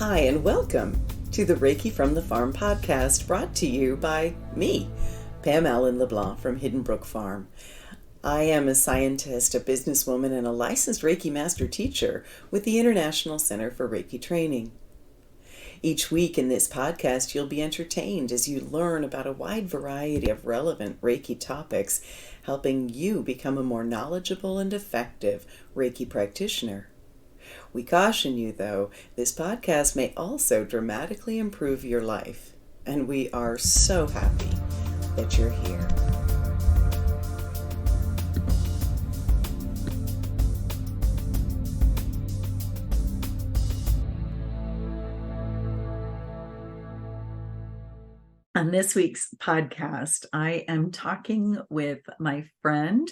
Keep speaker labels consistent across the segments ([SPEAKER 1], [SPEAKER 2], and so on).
[SPEAKER 1] Hi, and welcome to the Reiki from the Farm podcast, brought to you by me, Pam Allen-LeBlanc from Hidden Brook Farm. I am a scientist, a businesswoman, and a licensed Reiki master teacher with the International Center for Reiki Training. Each week in this podcast, you'll be entertained as you learn about a wide variety of relevant Reiki topics, helping you become a more knowledgeable and effective Reiki practitioner. We caution you, though, this podcast may also dramatically improve your life, and we are so happy that you're here. On this week's podcast, I am talking with my friend,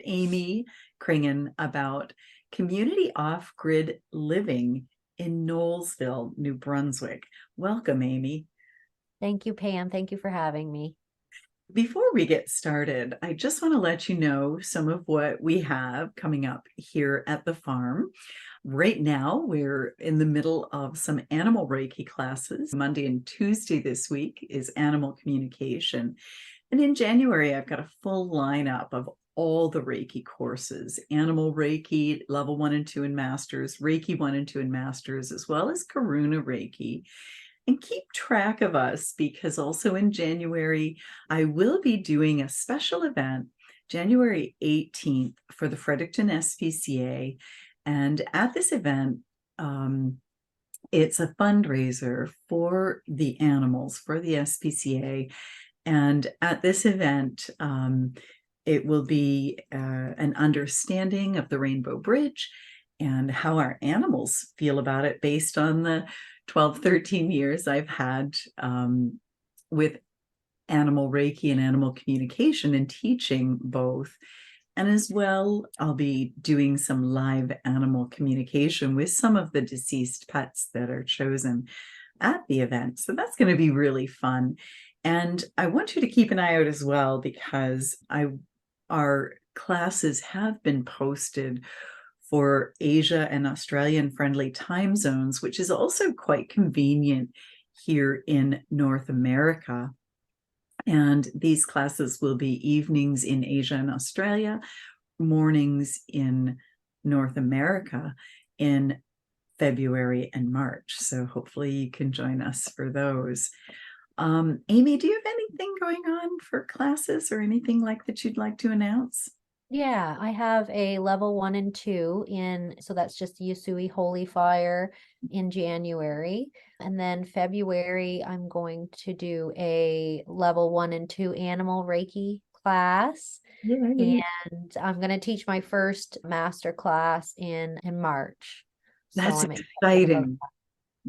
[SPEAKER 1] Aimee Cringan, about community off-grid living in Knowlsville, New Brunswick. Welcome, Aimee.
[SPEAKER 2] Thank you, Pam. Thank you for having me.
[SPEAKER 1] Before we get started, I just want to let you know some of what we have coming up here at the farm. Right now, we're in the middle of some animal Reiki classes. Monday and Tuesday this week is animal communication. And in January, I've got a full lineup of all the Reiki courses: Animal Reiki, Level 1 and 2 in Masters, Reiki 1 and 2 in Masters, as well as Karuna Reiki. And keep track of us, because also in January, I will be doing a special event, January 18th, for the Fredericton SPCA. And at this event, it's a fundraiser for the animals, for the SPCA. And at this event, it will be an understanding of the Rainbow Bridge and how our animals feel about it based on the 12, 13 years I've had with animal Reiki and animal communication and teaching both. And as well, I'll be doing some live animal communication with some of the deceased pets that are chosen at the event. So that's going to be really fun. And I want you to keep an eye out as well, because our classes have been posted for Asia and Australian friendly time zones, which is also quite convenient here in North America. And these classes will be evenings in Asia and Australia, mornings in North America in February and March. So hopefully you can join us for those. Aimee, do you have anything going on for classes or anything like that you'd like to announce?
[SPEAKER 2] Yeah, I have a level 1 and 2 so that's just Yusui Holy Fire in January. And then February, I'm going to do a level 1 and 2 animal Reiki class.
[SPEAKER 1] Yay.
[SPEAKER 2] And I'm going to teach my first master class in March.
[SPEAKER 1] That's
[SPEAKER 2] so I'm
[SPEAKER 1] exciting.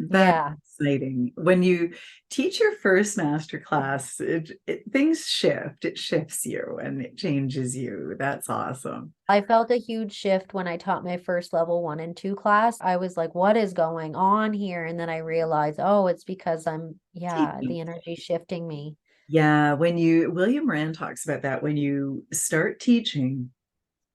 [SPEAKER 1] That's
[SPEAKER 2] Yeah.
[SPEAKER 1] exciting. When you teach your first master class, things shift. It shifts you and it changes you. That's awesome.
[SPEAKER 2] I felt a huge shift when I taught my first level 1 and 2 class. I was like, what is going on here? And then I realized, oh, it's because the energy shifting me.
[SPEAKER 1] Yeah, William Rand talks about that. When you start teaching,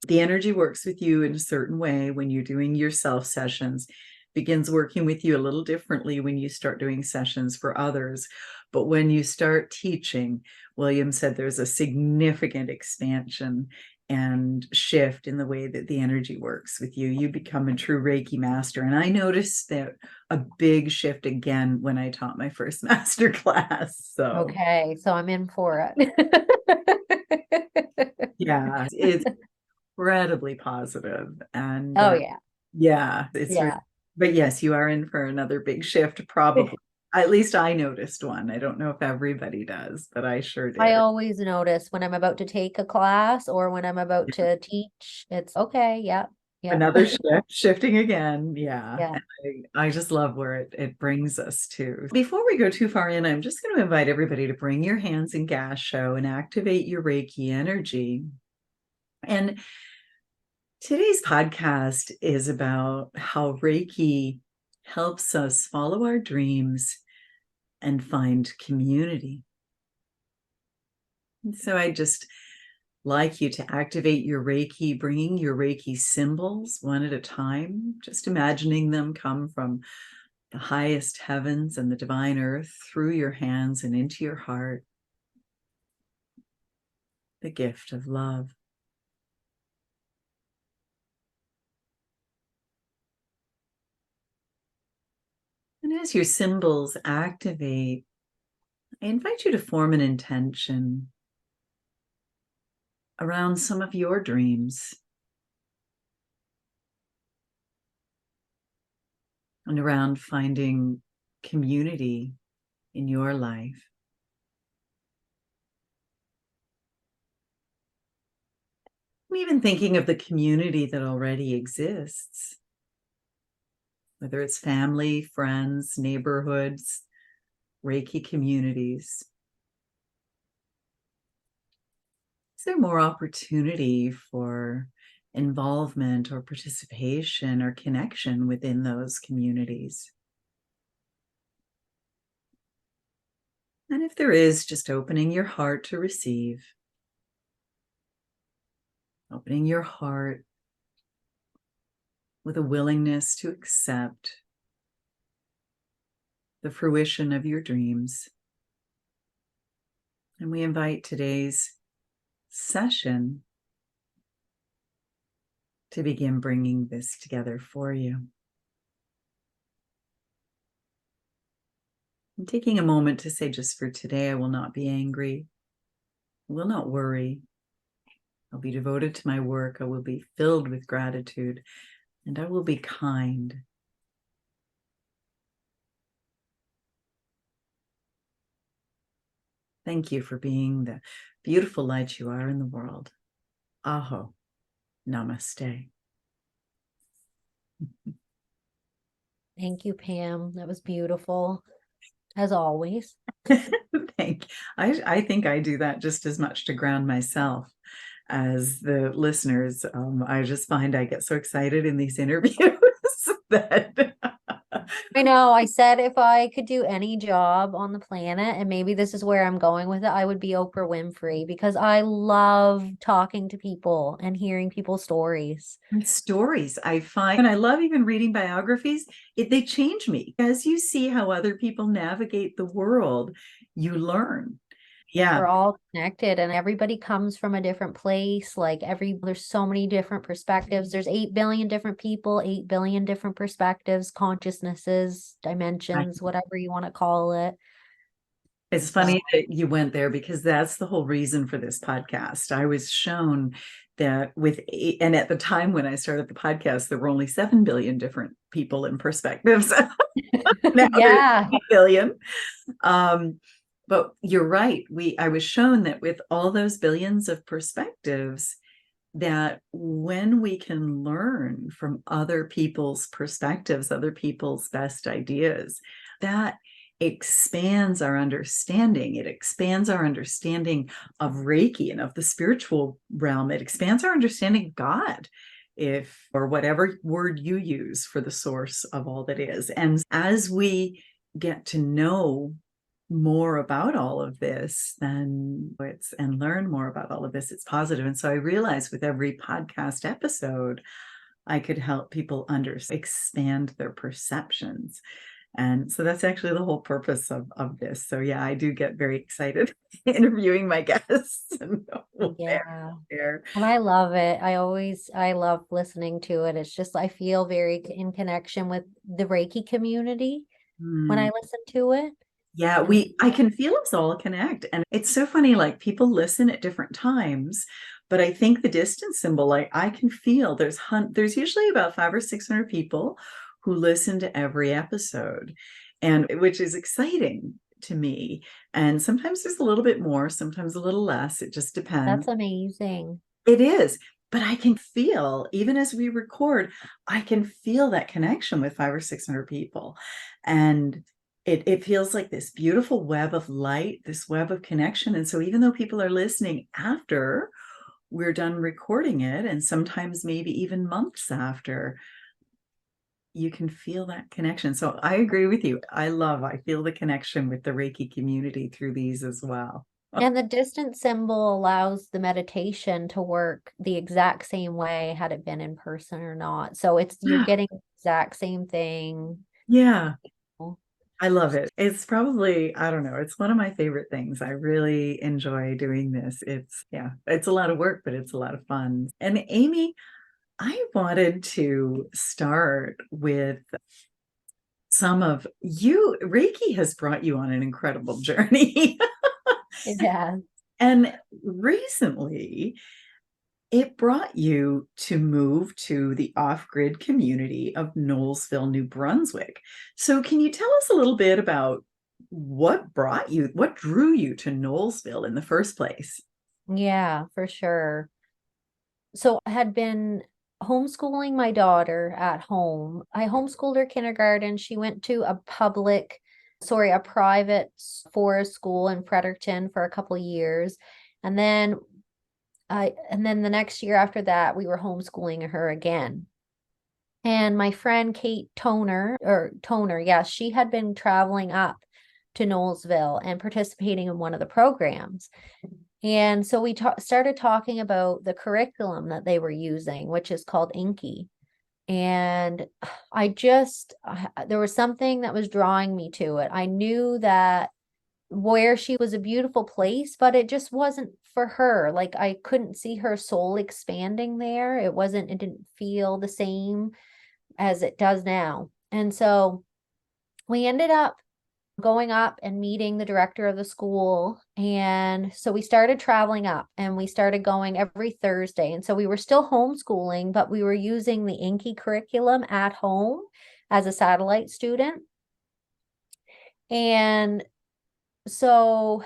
[SPEAKER 1] the energy works with you in a certain way. When you're doing your self sessions, begins working with you a little differently when you start doing sessions for others. But when you start teaching, William said there's a significant expansion and shift in the way that the energy works with you. You become a true Reiki master. And I noticed that a big shift again when I taught my first master class. So
[SPEAKER 2] Okay, so I'm in for it.
[SPEAKER 1] yeah, it's incredibly positive. And
[SPEAKER 2] Oh yeah.
[SPEAKER 1] yeah, it's
[SPEAKER 2] Yeah.
[SPEAKER 1] but yes, you are in for another big shift, probably. At least I noticed one. I don't know if everybody does, but I sure did.
[SPEAKER 2] I always notice when I'm about to take a class or when I'm about to teach, it's okay. Yeah. Yeah.
[SPEAKER 1] Another shifting again. Yeah.
[SPEAKER 2] Yeah.
[SPEAKER 1] And I just love where it brings us to. Before we go too far in, I'm just going to invite everybody to bring your hands in gas show and activate your Reiki energy. And today's podcast is about how Reiki helps us follow our dreams and find community. And so I just like you to activate your Reiki, bringing your Reiki symbols one at a time, just imagining them come from the highest heavens and the divine earth through your hands and into your heart. The gift of love. And as your symbols activate, I invite you to form an intention around some of your dreams and around finding community in your life. And even thinking of the community that already exists, whether it's family, friends, neighborhoods, Reiki communities. Is there more opportunity for involvement or participation or connection within those communities? And if there is, just opening your heart to receive, opening your heart with a willingness to accept the fruition of your dreams. And we invite today's session to begin bringing this together for you. And taking a moment to say, just for today, I will not be angry. I will not worry. I'll be devoted to my work. I will be filled with gratitude, and I will be kind. Thank you for being the beautiful light you are in the world. Aho. Namaste.
[SPEAKER 2] Thank you, Pam. That was beautiful, as always.
[SPEAKER 1] I think I do that just as much to ground myself as the listeners. I just find I get so excited in these interviews that
[SPEAKER 2] I know. I said if I could do any job on the planet, and maybe this is where I'm going with it, I would be Oprah Winfrey, because I love talking to people and hearing people's stories.
[SPEAKER 1] stories I find, and I love even reading biographies, they change me. As you see how other people navigate the world, you learn. Yeah.
[SPEAKER 2] We're all connected and everybody comes from a different place. Like there's so many different perspectives. There's 8 billion different people, 8 billion different perspectives, consciousnesses, dimensions, whatever you want to call it.
[SPEAKER 1] It's funny that you went there, because that's the whole reason for this podcast. I was shown that and at the time when I started the podcast, there were only 7 billion different people and perspectives. Now
[SPEAKER 2] Yeah.
[SPEAKER 1] 8 billion. But you're right. I was shown that with all those billions of perspectives, that when we can learn from other people's perspectives, other people's best ideas, that expands our understanding. It expands our understanding of Reiki and of the spiritual realm. It expands our understanding of God, or whatever word you use for the source of all that is. And as we get to know more about all of this, and learn more about all of this, it's positive. And so I realized with every podcast episode, I could help people expand their perceptions. And so that's actually the whole purpose of this. So yeah, I do get very excited interviewing my guests.
[SPEAKER 2] Yeah. And I love it. I love listening to it. It's just, I feel very in connection with the Reiki community when I listen to it.
[SPEAKER 1] Yeah, I can feel us all connect. And it's so funny, like people listen at different times, but I think the distance symbol, like I can feel there's usually about 500 or 600 people who listen to every episode, and which is exciting to me. And sometimes there's a little bit more, sometimes a little less. It just depends.
[SPEAKER 2] That's amazing.
[SPEAKER 1] It is. But I can feel, even as we record, I can feel that connection with 500 or 600 people. And it feels like this beautiful web of light, this web of connection. And so even though people are listening after we're done recording it, and sometimes maybe even months after, you can feel that connection. So I agree with you. I feel the connection with the Reiki community through these as well.
[SPEAKER 2] And the distance symbol allows the meditation to work the exact same way had it been in person or not. So you're getting the exact same thing.
[SPEAKER 1] Yeah. I love it. It's probably, I don't know, it's one of my favorite things. I really enjoy doing this. Yeah, it's a lot of work, but it's a lot of fun. And Aimee, I wanted to start with some of you. Reiki has brought you on an incredible journey.
[SPEAKER 2] Yeah.
[SPEAKER 1] And recently, it brought you to move to the off-grid community of Knowlsville, New Brunswick. So can you tell us a little bit about what drew you to Knowlsville in the first place?
[SPEAKER 2] Yeah, for sure. So I had been homeschooling my daughter at home. I homeschooled her kindergarten. She went to a private forest school in Fredericton for a couple of years. And then the next year after that, we were homeschooling her again. And my friend Kate Toner, yeah, she had been traveling up to Knowlsville and participating in one of the programs. And so we started talking about the curriculum that they were using, which is called Inky. And there was something that was drawing me to it. I knew that where she was a beautiful place, but it just wasn't for her. Like I couldn't see her soul expanding there. It didn't feel the same as it does now. And so we ended up going up and meeting the director of the school. And so we started traveling up and we started going every Thursday. And so we were still homeschooling, but we were using the Inky curriculum at home as a satellite student. And so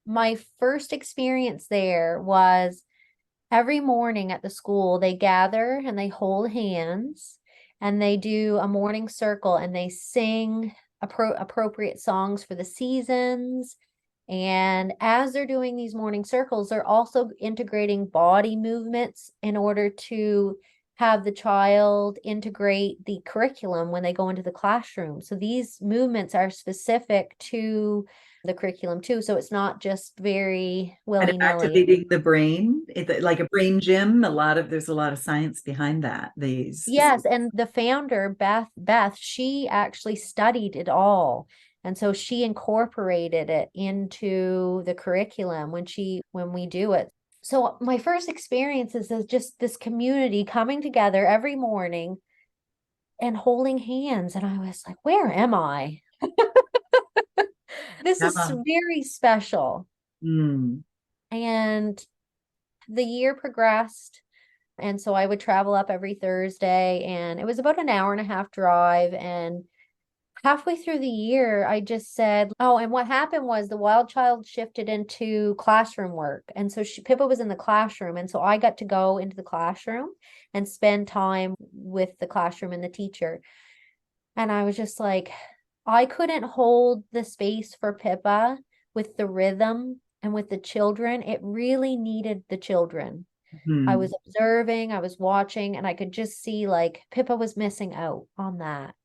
[SPEAKER 2] my first experience there was every morning at the school, they gather and they hold hands and they do a morning circle and they sing appropriate songs for the seasons. And as they're doing these morning circles, they're also integrating body movements in order to have the child integrate the curriculum when they go into the classroom. So these movements are specific to the curriculum too. So it's not just very
[SPEAKER 1] Kind of
[SPEAKER 2] willy-nilly.
[SPEAKER 1] activating the brain, like a brain gym. There's a lot of science behind that.
[SPEAKER 2] Yes, and the founder, Beth, she actually studied it all. And so she incorporated it into the curriculum when we do it. So my first experiences is just this community coming together every morning and holding hands. And I was like, where am I? This is
[SPEAKER 1] Yeah.
[SPEAKER 2] very special.
[SPEAKER 1] Mm.
[SPEAKER 2] And the year progressed. And so I would travel up every Thursday, and it was about an hour and a half drive. And halfway through the year, I just said, oh, and what happened was the wild child shifted into classroom work. And so Pippa was in the classroom. And so I got to go into the classroom and spend time with the classroom and the teacher. And I was just like, I couldn't hold the space for Pippa with the rhythm and with the children. It really needed the children. I was
[SPEAKER 1] Mm.
[SPEAKER 2] observing, I was watching, and I could just see like Pippa was missing out on that.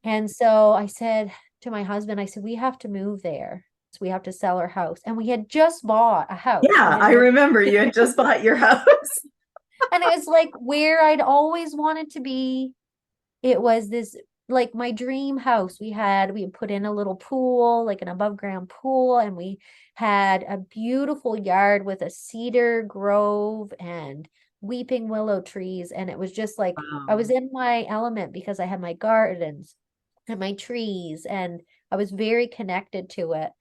[SPEAKER 2] And so I said to my husband, I said, we have to move there. So we have to sell our house. And we had just bought a house.
[SPEAKER 1] Yeah, I remember you had just bought your house.
[SPEAKER 2] And it was like where I'd always wanted to be. It was this like my dream house. We put in a little pool, like an above ground pool, and we had a beautiful yard with a cedar grove and weeping willow trees. And it was just like I
[SPEAKER 1] Wow.
[SPEAKER 2] was in my element because I had my gardens and my trees, and I was very connected to it.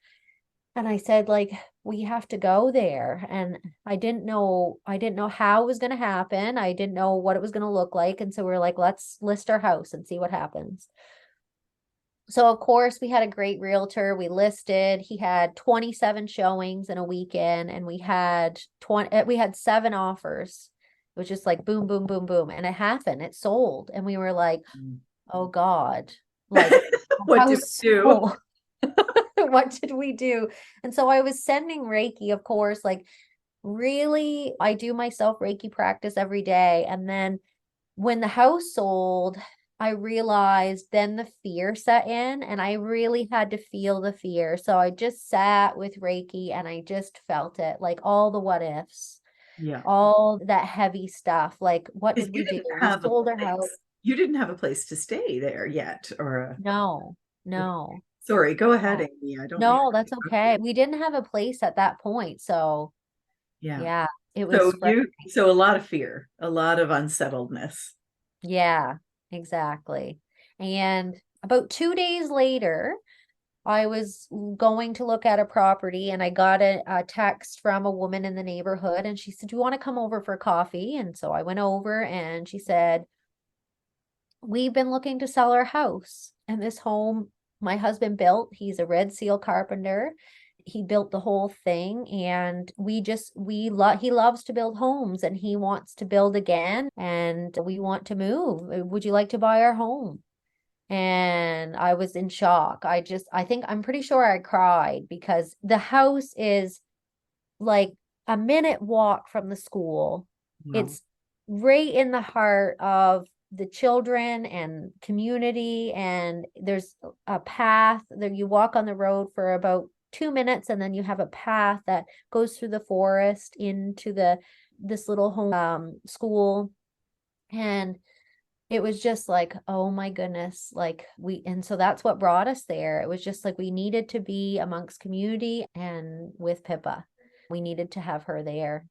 [SPEAKER 2] And I said, like, we have to go there. And I didn't know how it was going to happen. I didn't know what it was going to look like. And so we are like, let's list our house and see what happens. So of course we had a great realtor. We listed, he had 27 showings in a weekend, and we had 7 offers. It was just like boom, boom, boom, boom. And it happened. It sold. And we were like,
[SPEAKER 1] Mm.
[SPEAKER 2] oh God, like
[SPEAKER 1] What did
[SPEAKER 2] house
[SPEAKER 1] we do?
[SPEAKER 2] sold. What did we do? And so I was sending Reiki, of course, like really, I do myself Reiki practice every day. And then when the house sold, I realized then the fear set in, and I really had to feel the fear. So I just sat with Reiki and I just felt it, like all the what ifs,
[SPEAKER 1] Yeah.
[SPEAKER 2] all that heavy stuff. Like, what
[SPEAKER 1] Because
[SPEAKER 2] did we do? We sold our house.
[SPEAKER 1] you didn't have a place to stay there yet, or
[SPEAKER 2] No. No.
[SPEAKER 1] Sorry, go ahead,
[SPEAKER 2] No,
[SPEAKER 1] Amy. I don't mean
[SPEAKER 2] no,
[SPEAKER 1] to
[SPEAKER 2] that's
[SPEAKER 1] interrupt you.
[SPEAKER 2] okay. We didn't have a place at that point, so
[SPEAKER 1] Yeah.
[SPEAKER 2] yeah, it was
[SPEAKER 1] So
[SPEAKER 2] spread.
[SPEAKER 1] so a lot of fear, a lot of unsettledness.
[SPEAKER 2] Yeah, exactly. And about 2 days later, I was going to look at a property and I got a text from a woman in the neighborhood and she said, "Do you want to come over for coffee?" And so I went over and she said, "We've been looking to sell our house. And this home my husband built, he's a Red Seal carpenter. He built the whole thing and he loves to build homes and he wants to build again and we want to move. Would you like to buy our home?" And I was in shock. I'm pretty sure I cried because the house is like a minute walk from the school.
[SPEAKER 1] Wow.
[SPEAKER 2] It's right in the heart of the children and community. And there's a path that you walk on the road for about 2 minutes, and then you have a path that goes through the forest into this little home school. And it was just like, oh my goodness, and so that's what brought us there. It was just like we needed to be amongst community and with Pippa. We needed to have her there.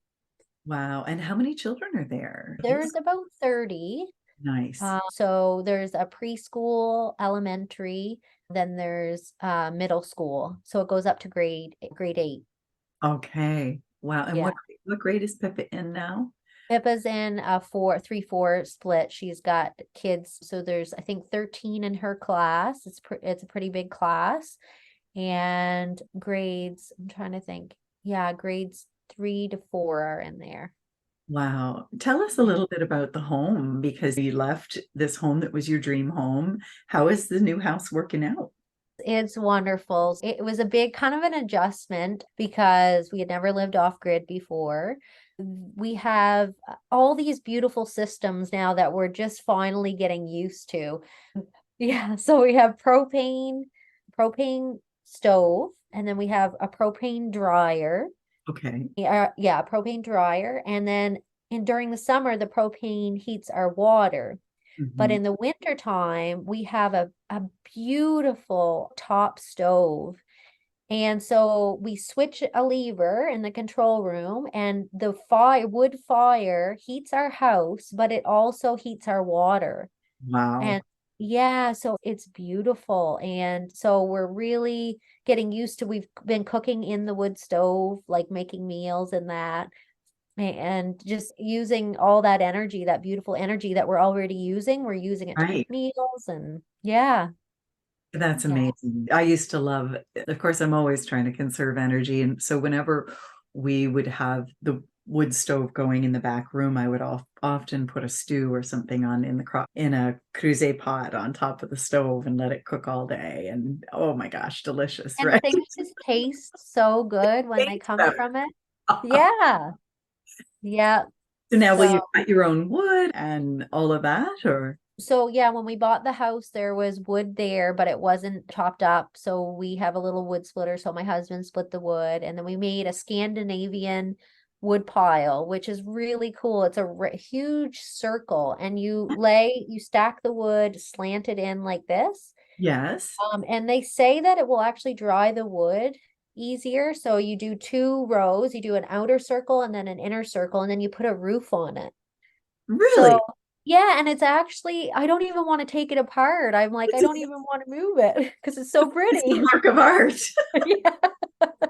[SPEAKER 1] Wow. And how many children are there?
[SPEAKER 2] There's about 30.
[SPEAKER 1] Nice.
[SPEAKER 2] So there's a preschool, elementary, then there's middle school. So it goes up to grade 8.
[SPEAKER 1] Okay. Wow. And
[SPEAKER 2] Yeah.
[SPEAKER 1] what grade is Pippa in now?
[SPEAKER 2] Pippa's in a 3-4 split. She's got kids. So there's, I think, 13 in her class. It's a pretty big class. And grades, I'm trying to think. Yeah, grades 3 to 4 are in there.
[SPEAKER 1] Wow. Tell us a
[SPEAKER 2] Yeah.
[SPEAKER 1] little bit about the home because you left this home that was your dream home. How is the new house working out?
[SPEAKER 2] It's wonderful. It was a big kind of an adjustment because we had never lived off grid before. We have all these beautiful systems now that we're just finally getting used to. Yeah, so we have propane stove, and then we have a propane dryer.
[SPEAKER 1] Okay.
[SPEAKER 2] Yeah, a propane dryer, and then during the summer, the propane heats our water. But
[SPEAKER 1] Mhm.
[SPEAKER 2] in the winter time, we have a beautiful top stove. And so we switch a lever in the control room, and the wood fire heats our house, but it also heats our water.
[SPEAKER 1] Wow.
[SPEAKER 2] And yeah, so it's beautiful. And so we're really getting used to, we've been cooking in the wood stove, like making meals and that, and just using all that energy, that beautiful energy that we're already using. We're using it to cook
[SPEAKER 1] Right.
[SPEAKER 2] meals and yeah,
[SPEAKER 1] That's
[SPEAKER 2] yeah,
[SPEAKER 1] amazing. I used to love, of course, I'm always trying to conserve energy. And so whenever we would have the wood stove going in the back room, I would often put a stew or something on in a creuset pot on top of the stove and let it cook all day. And oh my gosh, delicious,
[SPEAKER 2] and
[SPEAKER 1] right?
[SPEAKER 2] things just taste so good when they
[SPEAKER 1] Tastes
[SPEAKER 2] come
[SPEAKER 1] better.
[SPEAKER 2] from it. Yeah, yeah.
[SPEAKER 1] So now will
[SPEAKER 2] So
[SPEAKER 1] you cut your own wood and all of that or?
[SPEAKER 2] So yeah, when we bought the house, there was wood there, but it wasn't chopped up. So we have a little wood splitter. So my husband split the wood, and then we made a Scandinavian wood pile, which is really cool. It's a huge circle, and you stack the wood slanted in like this.
[SPEAKER 1] Yes.
[SPEAKER 2] And they say that it will actually dry the wood easier. So you do 2 rows, you do an outer circle and then an inner circle, and then you put a roof on it. So
[SPEAKER 1] Really?
[SPEAKER 2] yeah, and it's actually, I don't even want to take it apart. I'm like, I
[SPEAKER 1] It's,
[SPEAKER 2] don't even want to move it because it's so
[SPEAKER 1] it's a
[SPEAKER 2] pretty.
[SPEAKER 1] work of art.
[SPEAKER 2] Yeah.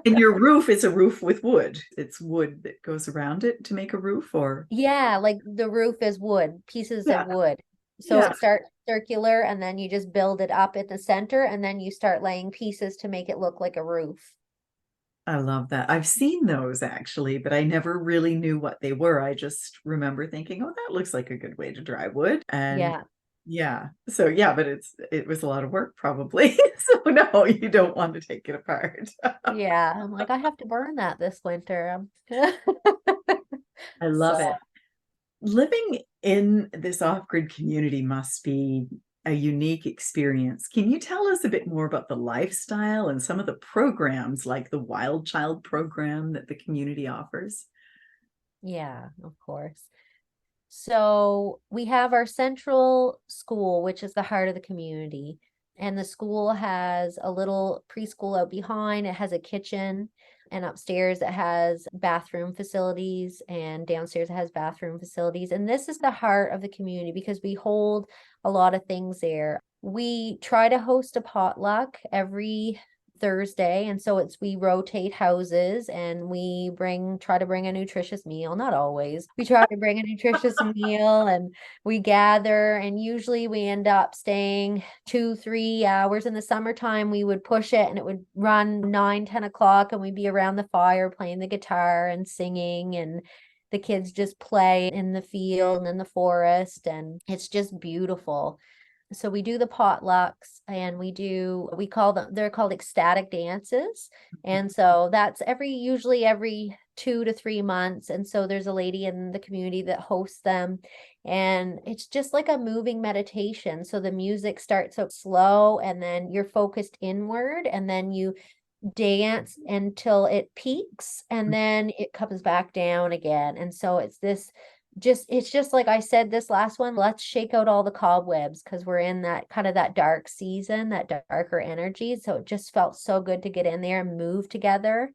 [SPEAKER 1] And your roof is a roof with wood. It's wood that goes around it to make a roof or
[SPEAKER 2] Yeah, like the roof is wood, pieces of
[SPEAKER 1] yeah,
[SPEAKER 2] wood. So
[SPEAKER 1] yeah.
[SPEAKER 2] it starts circular and then you just build it up at the center and then you start laying pieces to make it look like a roof.
[SPEAKER 1] I love that. I've seen those actually, but I never really knew what they were. I just remember thinking, oh, that looks like a good way to dry wood. And
[SPEAKER 2] Yeah.
[SPEAKER 1] yeah, so yeah, but it was a lot of work probably. So no, you don't want to take it apart.
[SPEAKER 2] Yeah. I'm like, I have to burn that this winter.
[SPEAKER 1] I love
[SPEAKER 2] So
[SPEAKER 1] it. Living in this off-grid community must be a unique experience. Can you tell us a bit more about the lifestyle and some of the programs like the Wild Child program that the community offers?
[SPEAKER 2] yeah, of course. So we have our central school, which is the heart of the community. And the school has a little preschool out behind. It has a kitchen, and upstairs it has bathroom facilities, and downstairs it has bathroom facilities. And this is the heart of the community because we hold a lot of things there. We try to host a potluck every Thursday, and so we rotate houses, and we try to bring a nutritious meal. Not always. We try to bring a nutritious meal, and we gather, and usually we end up staying 2-3 hours. In the summertime we would push it, and it would run 9-10 o'clock, and we'd be around the fire playing the guitar and singing, and the kids just play in the field and in the forest, and it's just beautiful. So we do the potlucks, and we call them, they're called ecstatic dances. And so that's usually every 2 to 3 months. And so there's a lady in the community that hosts them, and it's just like a moving meditation. So the music starts out slow, and then you're focused inward, and then you dance until it peaks, and then it comes back down again. And so it's just like I said, this last one, let's shake out all the cobwebs, because we're in that kind of that dark season, that darker energy. So it just felt so good to get in there and move together.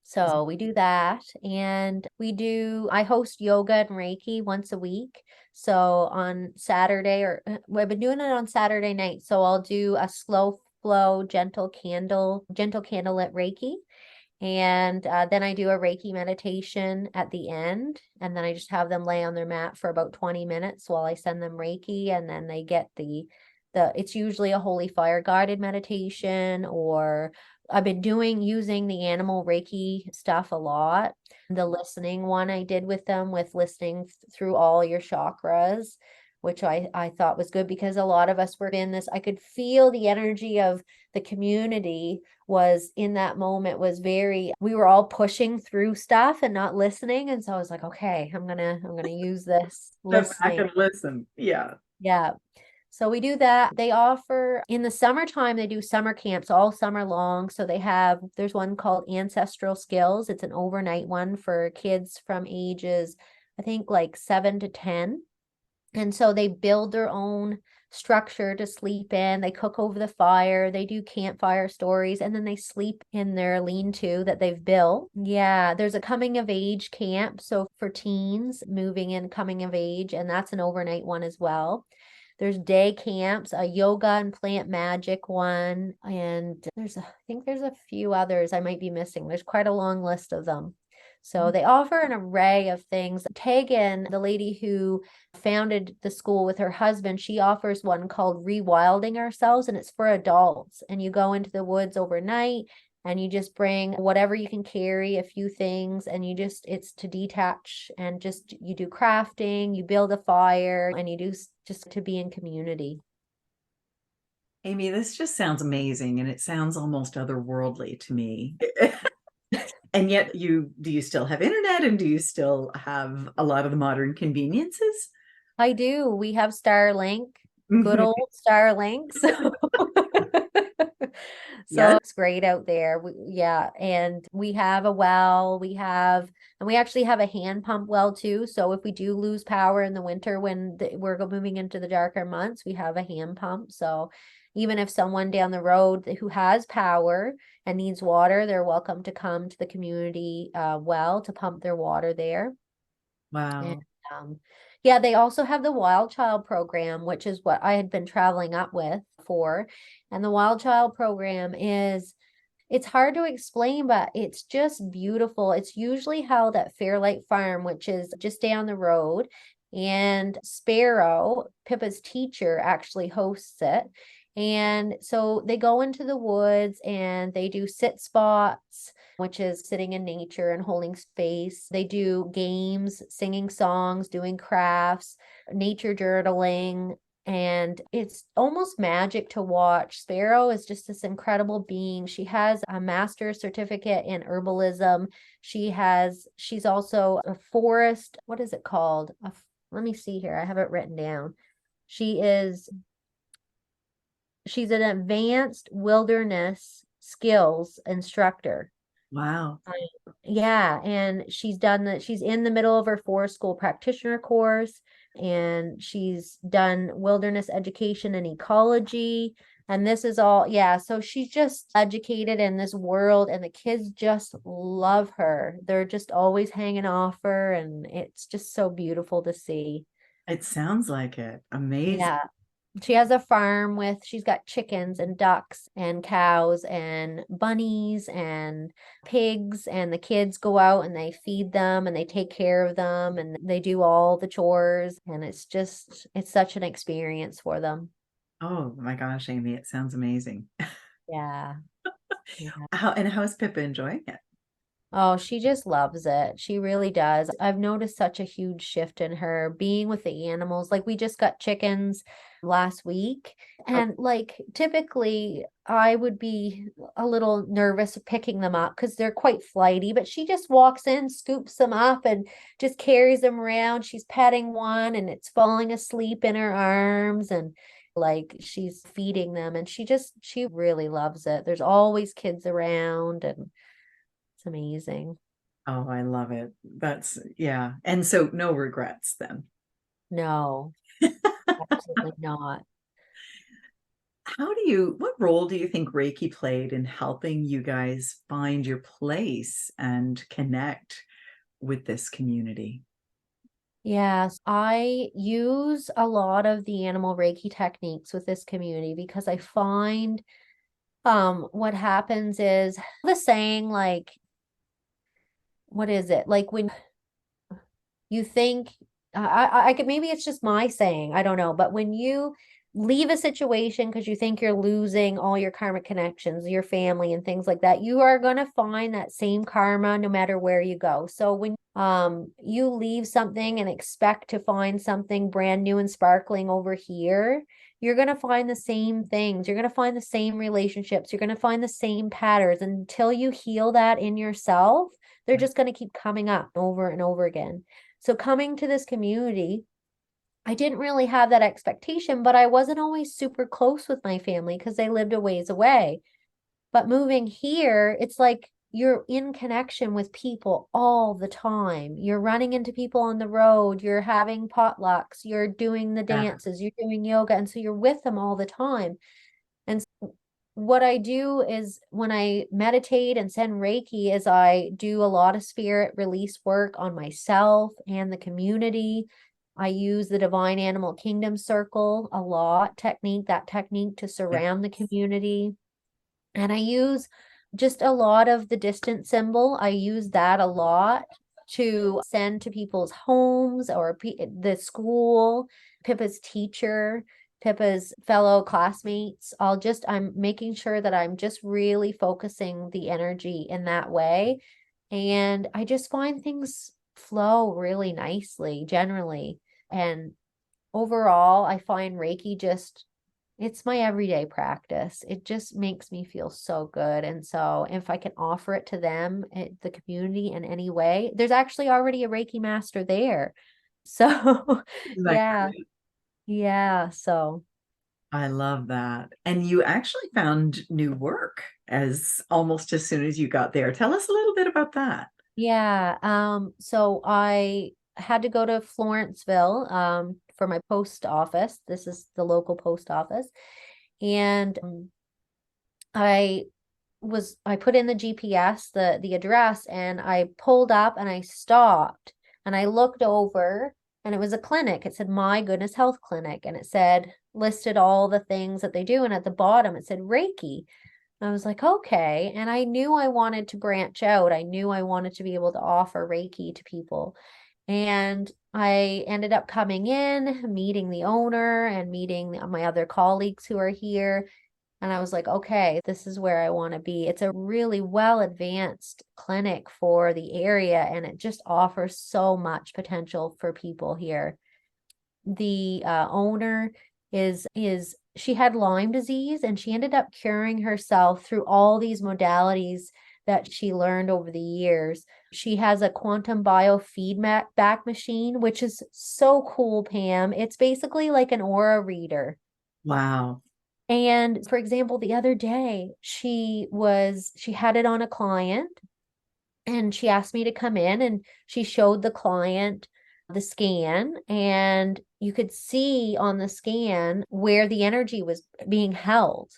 [SPEAKER 2] So we do that, and I host yoga and Reiki once a week. So on Saturday, I've been doing it on Saturday night. So I'll do a slow flow, gentle candlelit Reiki. And then I do a Reiki meditation at the end, and then I just have them lay on their mat for about 20 minutes while I send them Reiki, and then they get it's usually a holy fire guided meditation, or I've been using the animal Reiki stuff a lot. The listening one I did with them, with listening through all your chakras, which I thought was good, because a lot of us were in this, I could feel the energy of the community was in that moment we were all pushing through stuff and not listening. And so I was like, okay, I'm gonna use this
[SPEAKER 1] Step back
[SPEAKER 2] listening.
[SPEAKER 1] and listen. Yeah.
[SPEAKER 2] Yeah. So we do that. They offer in the summertime, they do summer camps all summer long. So there's one called Ancestral Skills. It's an overnight one for kids from ages, I think, like 7 to 10. And so they build their own structure to sleep in. They cook over the fire. They do campfire stories, and then they sleep in their lean-to that they've built. Yeah, there's a coming of age camp. So for teens moving in, coming of age, and that's an overnight one as well. There's day camps, a yoga and plant magic one, and I think there's a few others I might be missing. There's quite a long list of them. So they offer an array of things. Tegan, the lady who founded the school with her husband, she offers one called Rewilding Ourselves, and it's for adults. And you go into the woods overnight, and you just bring whatever you can carry, a few things, and it's to detach, and just you do crafting, you build a fire, and you do just to be in community.
[SPEAKER 1] Aimee, this just sounds amazing, and it sounds almost otherworldly to me. And yet do you still have internet, and do you still have a lot of the modern conveniences?
[SPEAKER 2] I do. We have Starlink, good old Starlink. So
[SPEAKER 1] Yes.
[SPEAKER 2] it's great out there. Yeah. And we have a well, and we actually have a hand pump well too. So if we do lose power in the winter when we're moving into the darker months, we have a hand pump. So even if someone down the road who has power and needs water, they're welcome to come to the community well to pump their water there. And,
[SPEAKER 1] Wow.
[SPEAKER 2] yeah, they also have the Wild Child program, which is what I had been traveling up with for. And the Wild Child program it's hard to explain, but it's just beautiful. It's usually held at Fairlight Farm, which is just down the road. And Sparrow, Pippa's teacher, actually hosts it. And so they go into the woods and they do sit spots, which is sitting in nature and holding space. They do games, singing songs, doing crafts, nature journaling, and it's almost magic to watch. Sparrow is just this incredible being. She has a master's certificate in herbalism. She's also a forest, what is it called? Let me see here. I have it written down. She's an advanced wilderness skills instructor.
[SPEAKER 1] Wow.
[SPEAKER 2] Yeah, and she's in the middle of her 4 school practitioner course, and she's done wilderness education and ecology. And this is all, yeah, so she's just educated in this world, and the kids just love her. They're just always hanging off her, and it's just so beautiful to see.
[SPEAKER 1] It sounds like it. Amazing.
[SPEAKER 2] Yeah. She has a farm she's got chickens and ducks and cows and bunnies and pigs, and the kids go out and they feed them and they take care of them and they do all the chores, and it's such an experience for them.
[SPEAKER 1] Oh my gosh, Amy, it sounds amazing.
[SPEAKER 2] Yeah. Yeah.
[SPEAKER 1] How's Pippa enjoying it?
[SPEAKER 2] Oh, she just loves it. She really does. I've noticed such a huge shift in her being with the animals. Like we just got chickens last week,
[SPEAKER 1] Oh,
[SPEAKER 2] and like typically I would be a little nervous picking them up because they're quite flighty, but she just walks in, scoops them up and just carries them around. She's petting one and it's falling asleep in her arms, and like she's feeding them, and she really loves it. There's always kids around, and it's amazing.
[SPEAKER 1] oh, I love it. Yeah. And so no regrets then.
[SPEAKER 2] No, absolutely not.
[SPEAKER 1] What role do you think Reiki played in helping you guys find your place and connect with this community?
[SPEAKER 2] Yes, I use a lot of the animal Reiki techniques with this community because I find what happens is the saying, like, what is it? Like when you think I could, maybe it's just my saying, I don't know, but when you leave a situation because you think you're losing all your karmic connections, your family and things like that, you are going to find that same karma no matter where you go. So when you leave something and expect to find something brand new and sparkling over here, you're going to find the same things, you're going to find the same relationships, you're going to find the same patterns. Until you heal that in yourself, they're just going to keep coming up over and over again. So coming to this community, I didn't really have that expectation, but I wasn't always super close with my family because they lived a ways away. But moving here, it's like you're in connection with people all the time. You're running into people on the road, you're having potlucks, you're doing the
[SPEAKER 1] Yeah.
[SPEAKER 2] dances, you're doing yoga. And so you're with them all the time. And what I do is when I meditate and send Reiki is I do a lot of spirit release work on myself and the community. I use the divine animal kingdom circle a lot that technique to
[SPEAKER 1] Yeah.
[SPEAKER 2] surround the community. And I use just a lot of the distance symbol. I use that a lot to send to people's homes or the school, Pippa's teacher, Pippa's fellow classmates. I'm making sure that I'm just really focusing the energy in that way. And I just find things flow really nicely generally. And overall, I find Reiki it's my everyday practice. It just makes me feel so good. And so if I can offer it to them, the community in any way, there's actually already a Reiki master there. So
[SPEAKER 1] Isn't that
[SPEAKER 2] yeah,
[SPEAKER 1] great?
[SPEAKER 2] yeah. So
[SPEAKER 1] I love that. And you actually found new work as soon as you got there. Tell us a little bit about that.
[SPEAKER 2] yeah. So I had to go to Florenceville for my post office. This is the local post office. And I I put in the GPS, the address, and I pulled up and I stopped and I looked over, and it was a clinic. It said My Goodness Health Clinic, and it said listed all the things that they do, and at the bottom it said Reiki. I was like, okay. And I knew I wanted to branch out. I knew I wanted to be able to offer Reiki to people. And I ended up coming in, meeting the owner and meeting my other colleagues who are here. And I was like, okay, this is where I want to be. It's a really well advanced clinic for the area, and it just offers so much potential for people here. The owner is she had Lyme disease, and she ended up curing herself through all these modalities that she learned over the years. She has a quantum biofeedback back machine, which is so cool, Pam. It's basically like an aura reader.
[SPEAKER 1] Wow.
[SPEAKER 2] And for example, the other day she had it on a client, And she asked me to come in, and she showed the client the scan, and you could see on the scan where the energy was being held,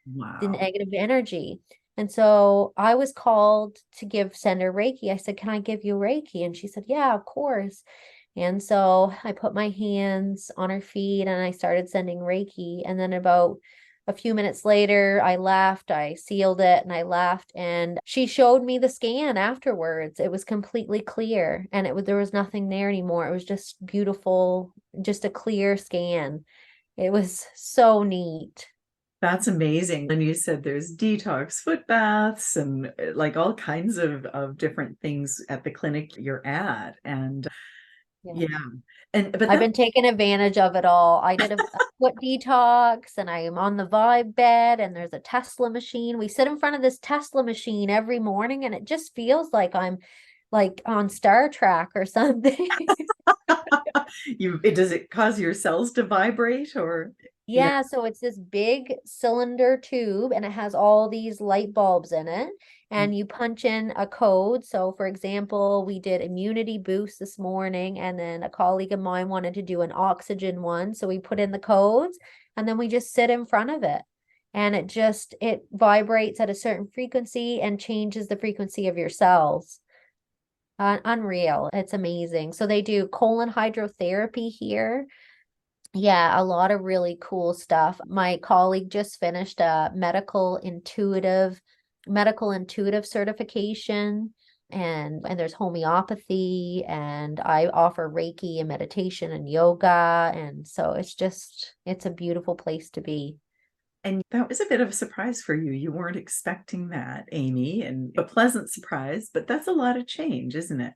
[SPEAKER 2] the
[SPEAKER 1] Wow.
[SPEAKER 2] negative energy. And so I was called to send her Reiki. I said, "Can I give you Reiki?" And she said, "Yeah, of course." And so I put my hands on her feet and I started sending Reiki. And then about a few minutes later, I left, I sealed it and I left. And she showed me the scan afterwards. It was completely clear, and there was nothing there anymore. It was just beautiful, just a clear scan. It was so neat.
[SPEAKER 1] That's amazing. And you said there's detox foot baths and like all kinds of different things at the clinic you're at. And
[SPEAKER 2] Yeah.
[SPEAKER 1] yeah. And but
[SPEAKER 2] I've
[SPEAKER 1] that's
[SPEAKER 2] been taking advantage of it all. I did a foot detox, and I am on the Vibe bed, and there's a Tesla machine. We sit in front of this Tesla machine every morning, and it just feels like I'm like on Star Trek or something.
[SPEAKER 1] does it cause your cells to vibrate or yeah.
[SPEAKER 2] Yeah, so it's this big cylinder tube, and it has all these light bulbs in it, and you punch in a code. So for example, we did immunity boost this morning, and then a colleague of mine wanted to do an oxygen one. So we put in the codes, and then we just sit in front of it, and it vibrates at a certain frequency and changes the frequency of your cells. Unreal. It's amazing. So they do colon hydrotherapy here. Yeah, a lot of really cool stuff. My colleague just finished a medical intuitive certification, and there's homeopathy, and I offer Reiki and meditation and yoga, and so it's a beautiful place to be.
[SPEAKER 1] And that was a bit of a surprise for you. You weren't expecting that, Aimee, and a pleasant surprise, but that's a lot of change, isn't it?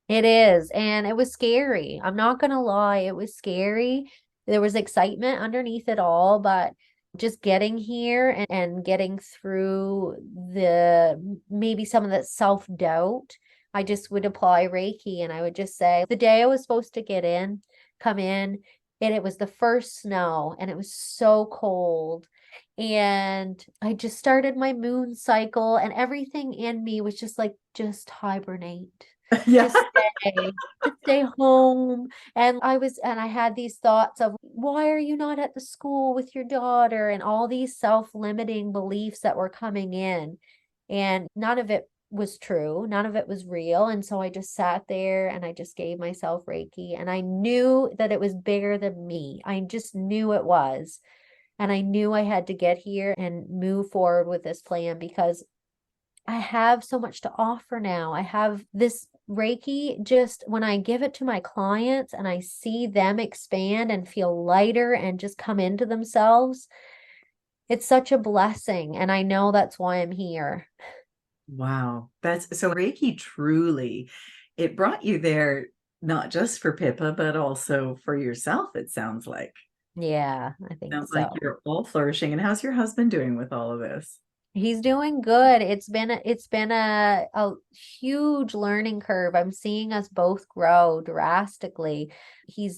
[SPEAKER 2] It is, and it was scary. I'm not gonna lie, it was scary. There was excitement underneath it all, but just getting here and getting through maybe some of that self-doubt, I just would apply Reiki, and I would just say the day I was supposed to come in, and it was the first snow, and it was so cold. And I just started my moon cycle, and everything in me was just like, just hibernate,
[SPEAKER 1] Yeah.
[SPEAKER 2] just stay home. And I had these thoughts of, why are you not at the school with your daughter? And all these self-limiting beliefs that were coming in. And none of it was true. None of it was real. And so I just sat there and I just gave myself Reiki. And I knew that it was bigger than me. I just knew it was. And I knew I had to get here and move forward with this plan, because I have so much to offer now. I have this Reiki, just when I give it to my clients and I see them expand and feel lighter and just come into themselves, it's such a blessing. And I know that's why I'm here.
[SPEAKER 1] Wow. That's so Reiki truly, it brought you there not just for Pippa, but also for yourself, it sounds like.
[SPEAKER 2] Yeah, I think
[SPEAKER 1] Sounds like
[SPEAKER 2] so.
[SPEAKER 1] you're all flourishing. And how's your husband doing with all of this?
[SPEAKER 2] He's doing good. It's been a huge learning curve. I'm seeing us both grow drastically. He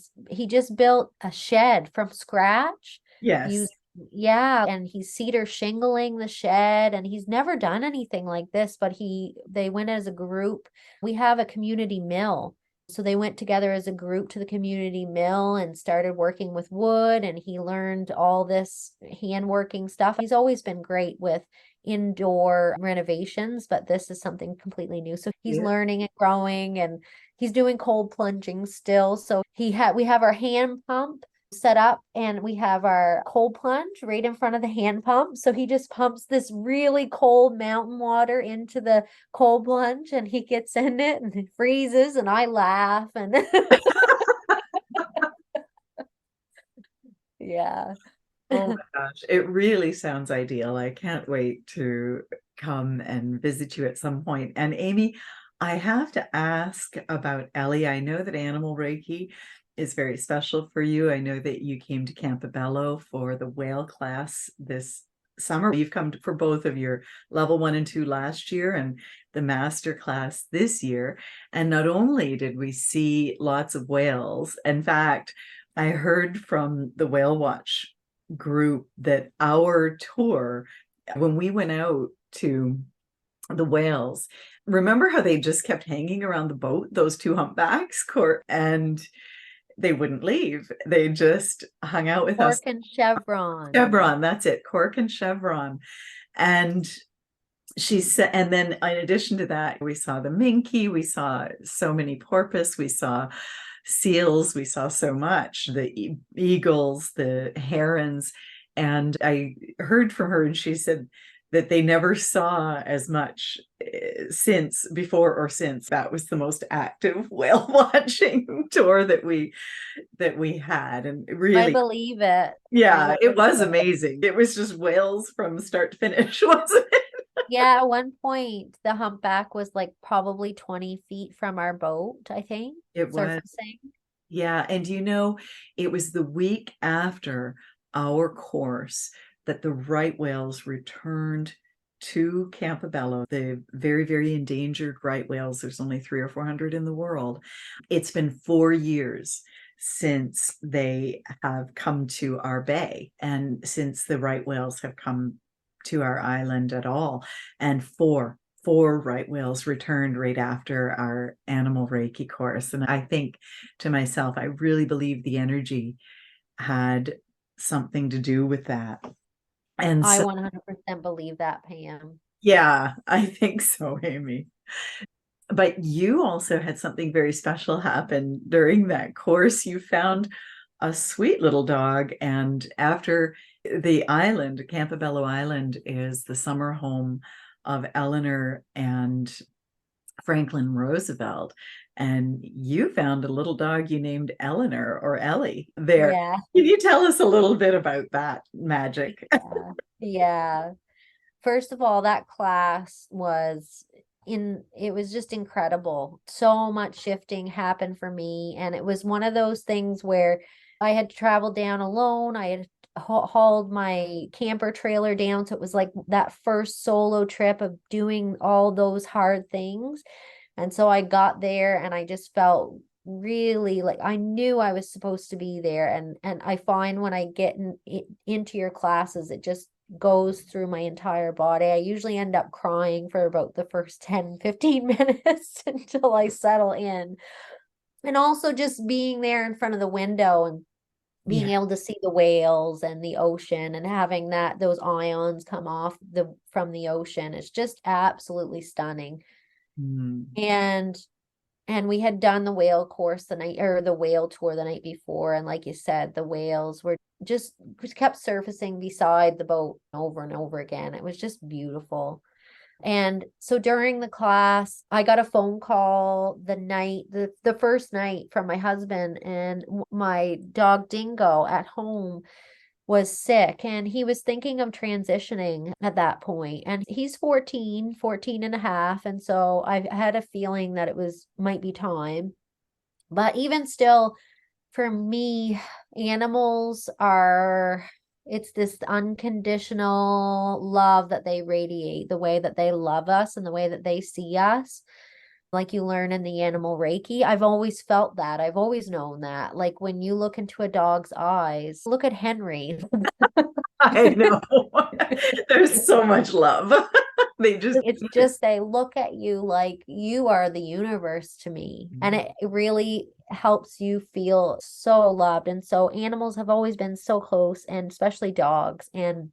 [SPEAKER 2] just built a shed from scratch.
[SPEAKER 1] Yes.
[SPEAKER 2] You Yeah, and he's cedar shingling the shed, and he's never done anything like this, but they went as a group. We have a community mill. So they went together as a group to the community mill and started working with wood, and he learned all this hand working stuff. He's always been great with indoor renovations, but this is something completely new. So he's
[SPEAKER 1] Yeah.
[SPEAKER 2] learning and growing, and he's doing cold plunging still. So we have our hand pump set up, and we have our cold plunge right in front of the hand pump. So he just pumps this really cold mountain water into the cold plunge, and he gets in it and it freezes, and I laugh, and yeah.
[SPEAKER 1] Oh my gosh, it really sounds ideal. I can't wait to come and visit you at some point. And Aimee, I have to ask about Ellie. I know that Animal Reiki is very special for you. I know that you came to Campobello for the whale class this summer. You've come for both of your level 1 and 2 last year and the master class this year. And not only did we see lots of whales, in fact, I heard from the Whale Watch group that our tour, when we went out to the whales, remember how they just kept hanging around the boat, those two humpbacks, and they wouldn't leave. They just hung out with us.
[SPEAKER 2] Cork and Chevron.
[SPEAKER 1] Chevron, that's it, Cork and Chevron. And she said, and then in addition to that, we saw the minke, we saw so many porpoise, we saw seals, we saw so much, the eagles, the herons. And I heard from her, and she said that they never saw as much since before or since. That was the most active whale watching tour that we had. And really,
[SPEAKER 2] I believe it.
[SPEAKER 1] yeah, it was amazing. It was just whales from start to finish, wasn't it?
[SPEAKER 2] Yeah, at one point the humpback was like probably 20 feet from our boat, I think.
[SPEAKER 1] It was.
[SPEAKER 2] Surfacing.
[SPEAKER 1] Yeah. And it was the week after our course that the right whales returned to Campobello, the very, very endangered right whales. There's only 300 or 400 in the world. It's been 4 years since they have come to our bay, and since the right whales have come to our island at all. And four right whales returned right after our animal Reiki course. And I think to myself, I really believe the energy had something to do with that. And
[SPEAKER 2] I
[SPEAKER 1] so,
[SPEAKER 2] 100% believe that, Pam.
[SPEAKER 1] yeah, I think so, Aimee. But you also had something very special happen during that course. You found a sweet little dog, and after the island, Campobello Island, is the summer home of Eleanor and Franklin Roosevelt, and you found a little dog you named Eleanor, or Ellie, there.
[SPEAKER 2] Yeah.
[SPEAKER 1] Can you tell us a little bit about that magic?
[SPEAKER 2] Yeah. First of all, that class it was just incredible. So much shifting happened for me. And it was one of those things where I had traveled down alone. I had hauled my camper trailer down. So it was like that first solo trip of doing all those hard things. And so I got there and I just felt really like I knew I was supposed to be there. And I find when I get into your classes, it just goes through my entire body. I usually end up crying for about the first 10-15 minutes until I settle in. And also just being there in front of the window and being able to see the whales and the ocean and having those ions come off from the ocean. It's just absolutely stunning. And we had done the whale course the whale tour the night before. And like you said, the whales were just kept surfacing beside the boat over and over again. It was just beautiful. And so during the class, I got a phone call the first night from my husband, and my dog Dingo at home was sick, and he was thinking of transitioning at that point. And he's 14 and a half. And so I had a feeling that might be time. But even still, for me, animals it's this unconditional love that they radiate, the way that they love us and the way that they see us. Like you learn in the animal Reiki, I've always felt that. I've always known that. Like when you look into a dog's eyes, look at Henry.
[SPEAKER 1] I know. There's so much love.
[SPEAKER 2] It's just they look at you like you are the universe to me. And it really helps you feel so loved. And so animals have always been so close, and especially dogs. And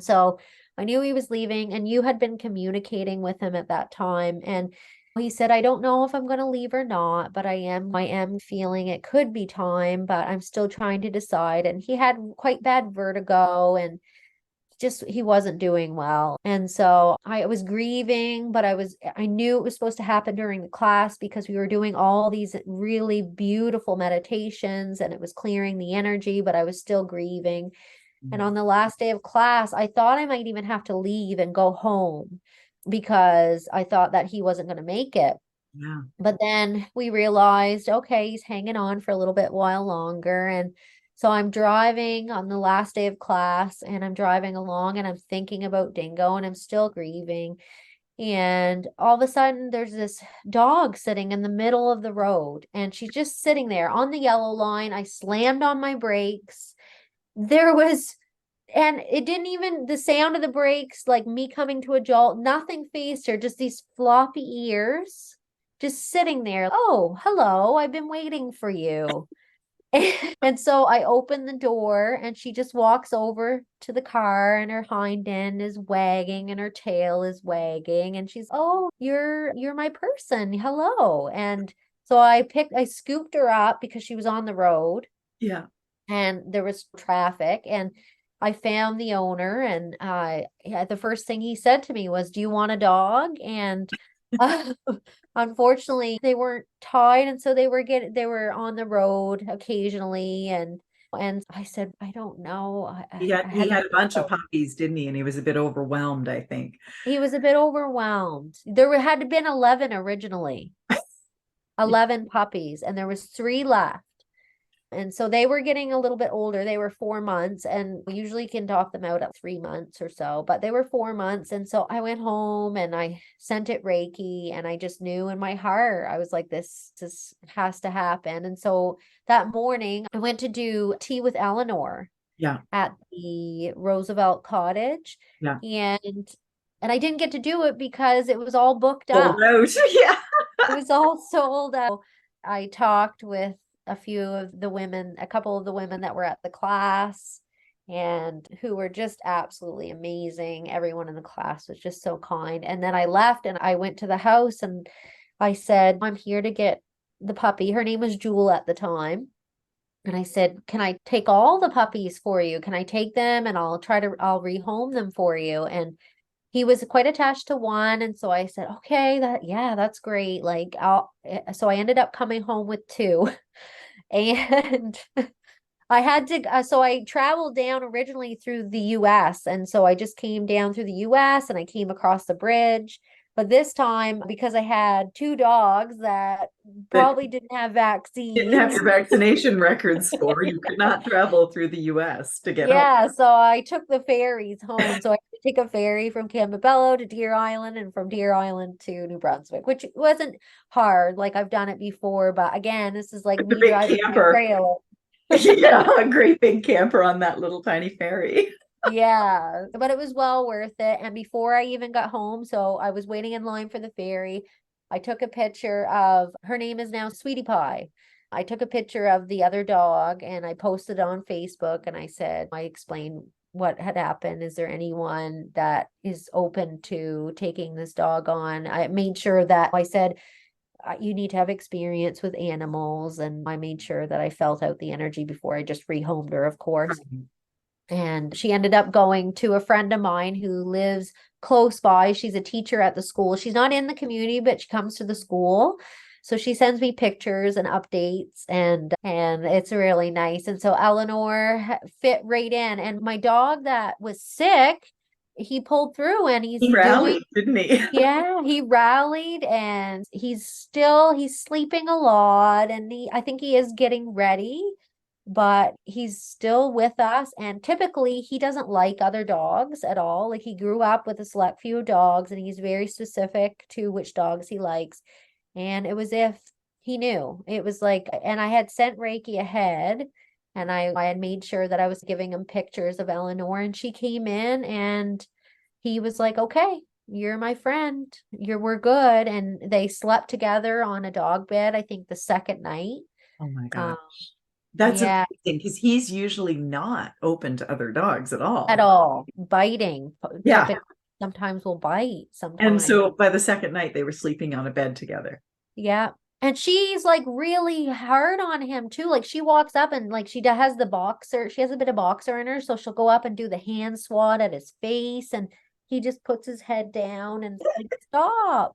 [SPEAKER 2] so I knew he was leaving, and you had been communicating with him at that time. And he said, I don't know if I'm going to leave or not, but I am feeling it could be time, but I'm still trying to decide. And he had quite bad vertigo, and he wasn't doing well. And so I was grieving, but I knew it was supposed to happen during the class because we were doing all these really beautiful meditations and it was clearing the energy, but I was still grieving. And on the last day of class, I thought I might even have to leave and go home because I thought that he wasn't going to make it.
[SPEAKER 1] Yeah.
[SPEAKER 2] But then we realized, okay, he's hanging on for a little bit while longer. And so I'm driving on the last day of class, and I'm driving along and I'm thinking about Dingo, and I'm still grieving. And all of a sudden there's this dog sitting in the middle of the road, and she's just sitting there on the yellow line. I slammed on my brakes. There was and it didn't even, the sound of the brakes, like me coming to a jolt, nothing phased her, just these floppy ears just sitting there. Oh, hello, I've been waiting for you. And so I open the door and she just walks over to the car and her hind end is wagging and her tail is wagging and she's, oh, you're my person. Hello. And so I scooped her up because she was on the road
[SPEAKER 1] Yeah.
[SPEAKER 2] and there was traffic and I found the owner and yeah, the first thing he said to me was, do you want a dog? And uh, unfortunately they weren't tied and so they were on the road occasionally and I said, I don't know. I
[SPEAKER 1] He
[SPEAKER 2] had to
[SPEAKER 1] had a
[SPEAKER 2] think
[SPEAKER 1] bunch of
[SPEAKER 2] about it.
[SPEAKER 1] puppies, didn't he? And he was a bit overwhelmed, I think.
[SPEAKER 2] He was a bit overwhelmed. Had been 11 originally, 11 puppies, and there was 3 left. And so they were getting a little bit older. They were 4 months, and we usually can dock them out at 3 months or so, but they were 4 months. And so I went home and I sent it Reiki, and I just knew in my heart, I was like, this has to happen. And so that morning, I went to do tea with Eleanor
[SPEAKER 1] Yeah.
[SPEAKER 2] at the Roosevelt Cottage,
[SPEAKER 1] Yeah.
[SPEAKER 2] and I didn't get to do it because it was all booked
[SPEAKER 1] Sold
[SPEAKER 2] up.
[SPEAKER 1] out. Yeah.
[SPEAKER 2] It was all sold out. I talked with a few of the women, a couple of the women that were at the class and who were just absolutely amazing. Everyone in the class was just so kind. And then I left and I went to the house and I said, I'm here to get the puppy. Her name was Jewel at the time. And I said, can I take all the puppies for you? Can I take them and I'll rehome them for you? And he was quite attached to one. And so I said, okay, that's great. Like so I ended up coming home with 2 and I had to, so I traveled down originally through the US. And so I just came down through the US and I came across the bridge. But this time, because I had 2 dogs that
[SPEAKER 1] That
[SPEAKER 2] probably didn't have
[SPEAKER 1] didn't have
[SPEAKER 2] vaccines.
[SPEAKER 1] your vaccination records for. You could not travel through the US to get home.
[SPEAKER 2] Yeah, so I took the ferries home. So I had to take a ferry from Campobello to Deer Island and from Deer Island to New Brunswick, which wasn't hard. Like I've done it before, but again, this is like
[SPEAKER 1] With the
[SPEAKER 2] me
[SPEAKER 1] big
[SPEAKER 2] driving my
[SPEAKER 1] camper.
[SPEAKER 2] trailer.
[SPEAKER 1] Yeah, a great big camper on that little tiny ferry.
[SPEAKER 2] Yeah, but it was well worth it. And before I even got home, so I was waiting in line for the ferry. I took a picture of her name is now Sweetie Pie. I took a picture of the other dog and I posted on Facebook and I said, I explained what had happened. Is there anyone that is open to taking this dog on? I made sure that I said, you need to have experience with animals. And I made sure that I felt out the energy before I just rehomed her, of course. And she ended up going to a friend of mine who lives close by. She's a teacher at the school. She's not in the community, but she comes to the school. So she sends me pictures and updates and it's really nice. And so Eleanor fit right in. And my dog that was sick, he pulled through and
[SPEAKER 1] He
[SPEAKER 2] he's doing,
[SPEAKER 1] rallied, didn't he?
[SPEAKER 2] yeah, he rallied and he's sleeping a lot and I think he is getting ready, but he's still with us. And typically he doesn't like other dogs at all. Like he grew up with a select few dogs and he's very specific to which dogs he likes. And it was if he knew. It was like, and I had sent Reiki ahead and I had made sure that I was giving him pictures of Eleanor and she came in and he was like, okay, you're my friend. We're good. And they slept together on a dog bed, I think the second night.
[SPEAKER 1] Oh my
[SPEAKER 2] Um,
[SPEAKER 1] God. That's
[SPEAKER 2] yeah,
[SPEAKER 1] amazing because he's usually not open to other dogs at
[SPEAKER 2] at
[SPEAKER 1] all.
[SPEAKER 2] all. Biting,
[SPEAKER 1] Yeah.
[SPEAKER 2] typically, sometimes will bite
[SPEAKER 1] And
[SPEAKER 2] sometimes.
[SPEAKER 1] so by the second night, they were sleeping on a bed together.
[SPEAKER 2] Yeah. And she's like really hard on him too. Like she walks up and like has the boxer, she has a bit of boxer in her. So she'll go up and do the hand swat at his face and he just puts his head down and like, stop.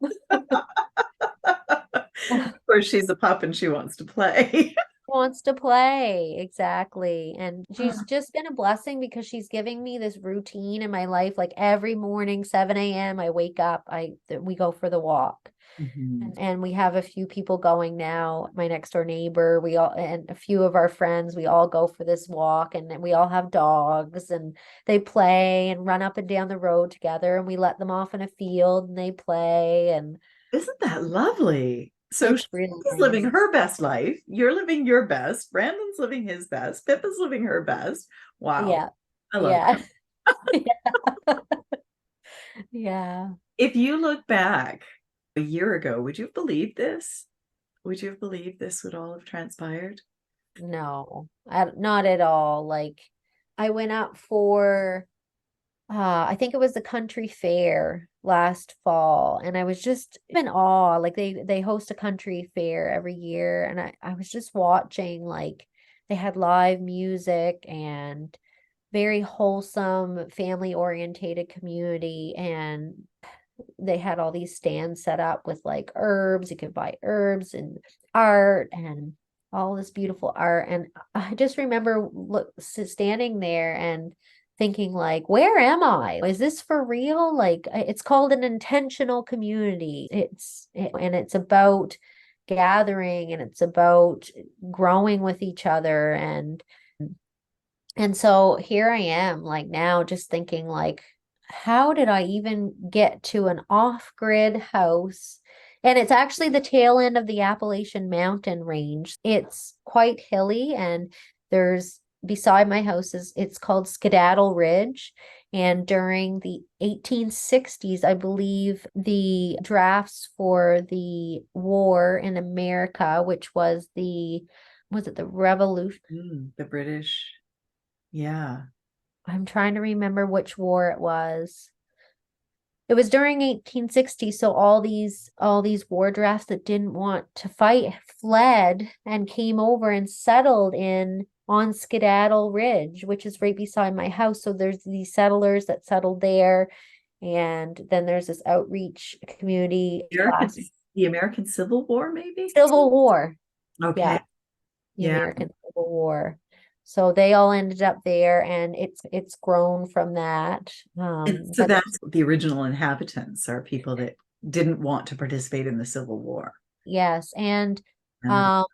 [SPEAKER 1] Of course, she's a pup and she wants to play.
[SPEAKER 2] Wants to play. Exactly. And she's just been a blessing because she's giving me this routine in my life. Like every morning, 7 a.m., I wake up, we go for the walk.
[SPEAKER 1] Mhm.
[SPEAKER 2] And we have a few people going now. My next door neighbor, we all, and a few of our friends, we all go for this walk and we all have dogs and they play and run up and down the road together and we let them off in a field and they play and
[SPEAKER 1] Isn't that lovely? So
[SPEAKER 2] it's
[SPEAKER 1] she's
[SPEAKER 2] really
[SPEAKER 1] living
[SPEAKER 2] nice.
[SPEAKER 1] her best life. You're living your best. Brandon's living his best. Pippa's living her best. Wow.
[SPEAKER 2] Yeah.
[SPEAKER 1] I love
[SPEAKER 2] Yeah.
[SPEAKER 1] that.
[SPEAKER 2] Yeah.
[SPEAKER 1] If you look back a year ago, would you have believed this? Would you have believed this would all have transpired?
[SPEAKER 2] No, not at all. Like I went up for I think it was the country fair last fall, and I was just in awe. Like they host a country fair every year, and I was just watching, like they had live music and very wholesome, family orientated community, and they had all these stands set up with like herbs. You could buy herbs and art and all this beautiful art. And I just remember standing there and thinking like, where am I? Is this for real? Like it's called an intentional community. And it's about gathering, and it's about growing with each other. And so here I am, like now just thinking like, how did I even get to an off-grid house? And it's actually the tail end of the Appalachian Mountain Range. It's quite hilly, and there's beside my house is it's called Skedaddle Ridge. And during the 1860s, I believe the drafts for the war in America, which was the Revolution?
[SPEAKER 1] The British. Yeah.
[SPEAKER 2] I'm trying to remember which war it was. It was during 1860, so all these war drafts that didn't want to fight fled and came over and settled in on Skedaddle Ridge, which is right beside my house. So there's these settlers that settled there, and then there's this outreach community
[SPEAKER 1] American,
[SPEAKER 2] class.
[SPEAKER 1] the American Civil War, maybe?
[SPEAKER 2] Civil War.
[SPEAKER 1] Okay.
[SPEAKER 2] Yeah, the
[SPEAKER 1] Yeah.
[SPEAKER 2] American Civil War. So they all ended up there, and it's grown from that.
[SPEAKER 1] And so
[SPEAKER 2] But
[SPEAKER 1] that's the original inhabitants are people that didn't want to participate in the Civil War.
[SPEAKER 2] yes,
[SPEAKER 1] And
[SPEAKER 2] um,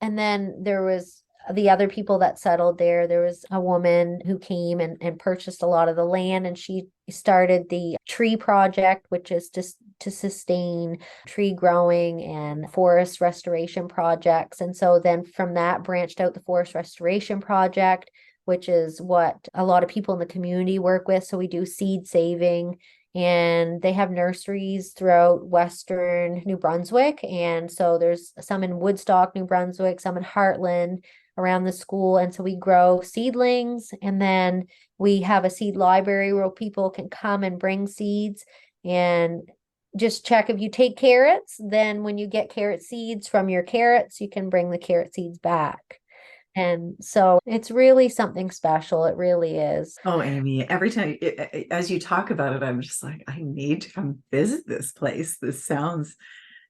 [SPEAKER 2] and then there was the other people that settled there. There was a woman who came and purchased a lot of the land, and she started the tree project, which is just to sustain tree growing and forest restoration projects. And so then from that branched out the forest restoration project, which is what a lot of people in the community work with. So we do seed saving, and they have nurseries throughout Western New Brunswick. And so there's some in Woodstock, New Brunswick, some in Heartland around the school. And so we grow seedlings, and then we have a seed library where people can come and bring seeds and just check if you take carrots. Then when you get carrot seeds from your carrots, you can bring the carrot seeds back. And so it's really something special. It really is.
[SPEAKER 1] oh, Aimee, every time as you talk about it, I'm just like, I need to come visit this place. This sounds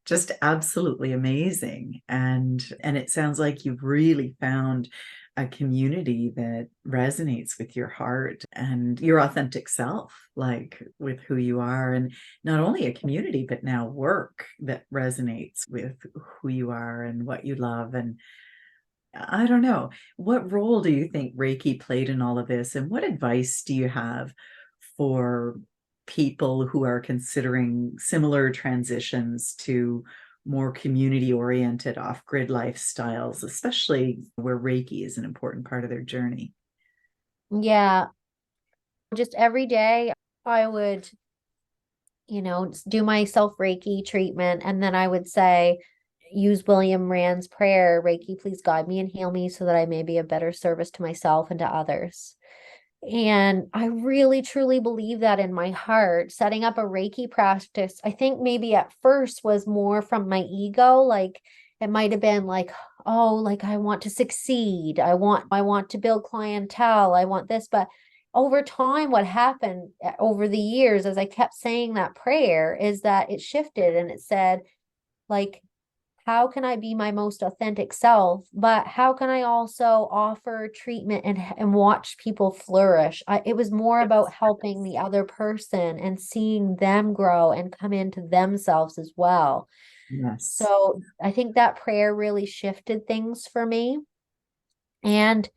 [SPEAKER 1] just absolutely amazing. And it sounds like you've really found a community that resonates with your heart and your authentic self, like with who you are, and not only a community, but now work that resonates with who you are and what you love. And I don't know, what role do you think Reiki played in all of this? And what advice do you have for people who are considering similar transitions to more community oriented off grid lifestyles, especially where Reiki is an important part of their journey?
[SPEAKER 2] Yeah, just every day I would, do my self Reiki treatment. And then I would say, use William Rand's prayer, Reiki, please guide me and heal me so that I may be a better service to myself and to others. And I really truly believe that in my heart. Setting up a Reiki practice, I think maybe at first was more from my ego. Like it might have been like, oh, like I want to succeed. I want to build clientele. I want this. But over time, what happened over the years as I kept saying that prayer is that it shifted, and it said, like, how can I be my most authentic self, but how can I also offer treatment and watch people flourish? It was more about helping the other person and seeing them grow and come into themselves as well.
[SPEAKER 1] Yes.
[SPEAKER 2] So I think that prayer really shifted things for me. And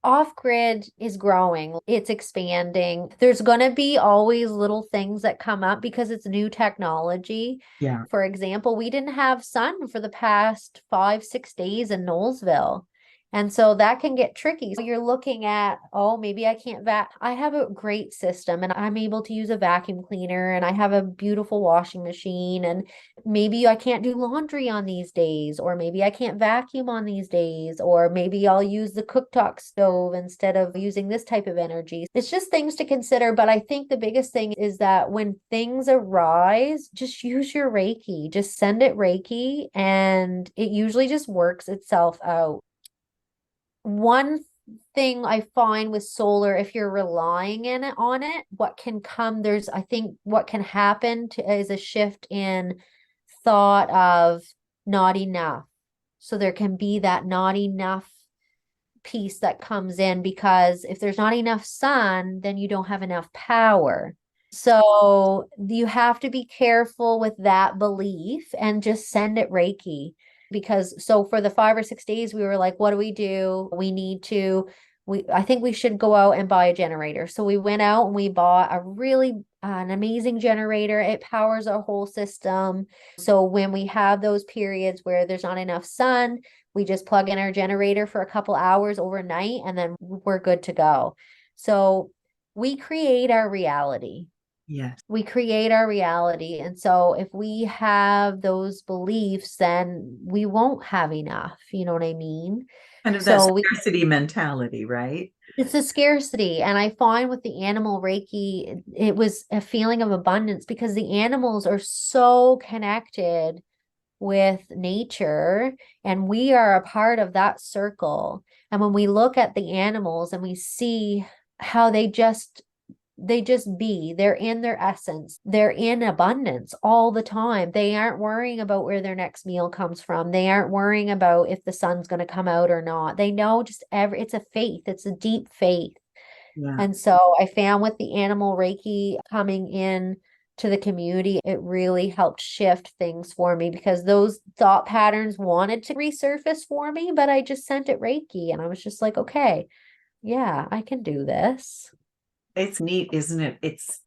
[SPEAKER 2] off grid is growing, it's expanding. There's going to be always little things that come up because it's new technology.
[SPEAKER 1] Yeah.
[SPEAKER 2] For example, we didn't have sun for the past 5, 6 days in Knowlsville. And so that can get tricky. So you're looking at, oh, maybe I can't I have a great system and I'm able to use a vacuum cleaner and I have a beautiful washing machine, and maybe I can't do laundry on these days, or maybe I can't vacuum on these days, or maybe I'll use the cooktop stove instead of using this type of energy. It's just things to consider. But I think the biggest thing is that when things arise, just use your Reiki, just send it Reiki, and it usually just works itself out. One thing I find with solar, if you're relying on it, what can come, I think what can happen is a shift in thought of not enough. So there can be that not enough piece that comes in, because if there's not enough sun, then you don't have enough power. So you have to be careful with that belief and just send it Reiki. Because so for the 5 or 6 days, we were like, what do we do? I think we should go out and buy a generator. So we went out and we bought an amazing generator. It powers our whole system. So when we have those periods where there's not enough sun, we just plug in our generator for a couple hours overnight, and then we're good to go. So we create our reality.
[SPEAKER 1] Yes.
[SPEAKER 2] We create our reality. And so if we have those beliefs, then we won't have enough. You know what I mean?
[SPEAKER 1] Kind of that
[SPEAKER 2] So
[SPEAKER 1] scarcity mentality, right?
[SPEAKER 2] it's a scarcity. And I find with the animal Reiki, it was a feeling of abundance, because the animals are so connected with nature, and we are a part of that circle. And when we look at the animals and we see how they're in their essence, they're in abundance all the time. They aren't worrying about where their next meal comes from. They aren't worrying about if the sun's going to come out or not. They know it's a faith. It's a deep faith.
[SPEAKER 1] Yeah.
[SPEAKER 2] And so I found with the animal Reiki coming in to the community, it really helped shift things for me, because those thought patterns wanted to resurface for me, but I just sent it Reiki and I was just like, okay, yeah, I can do this.
[SPEAKER 1] It's neat, isn't it? It's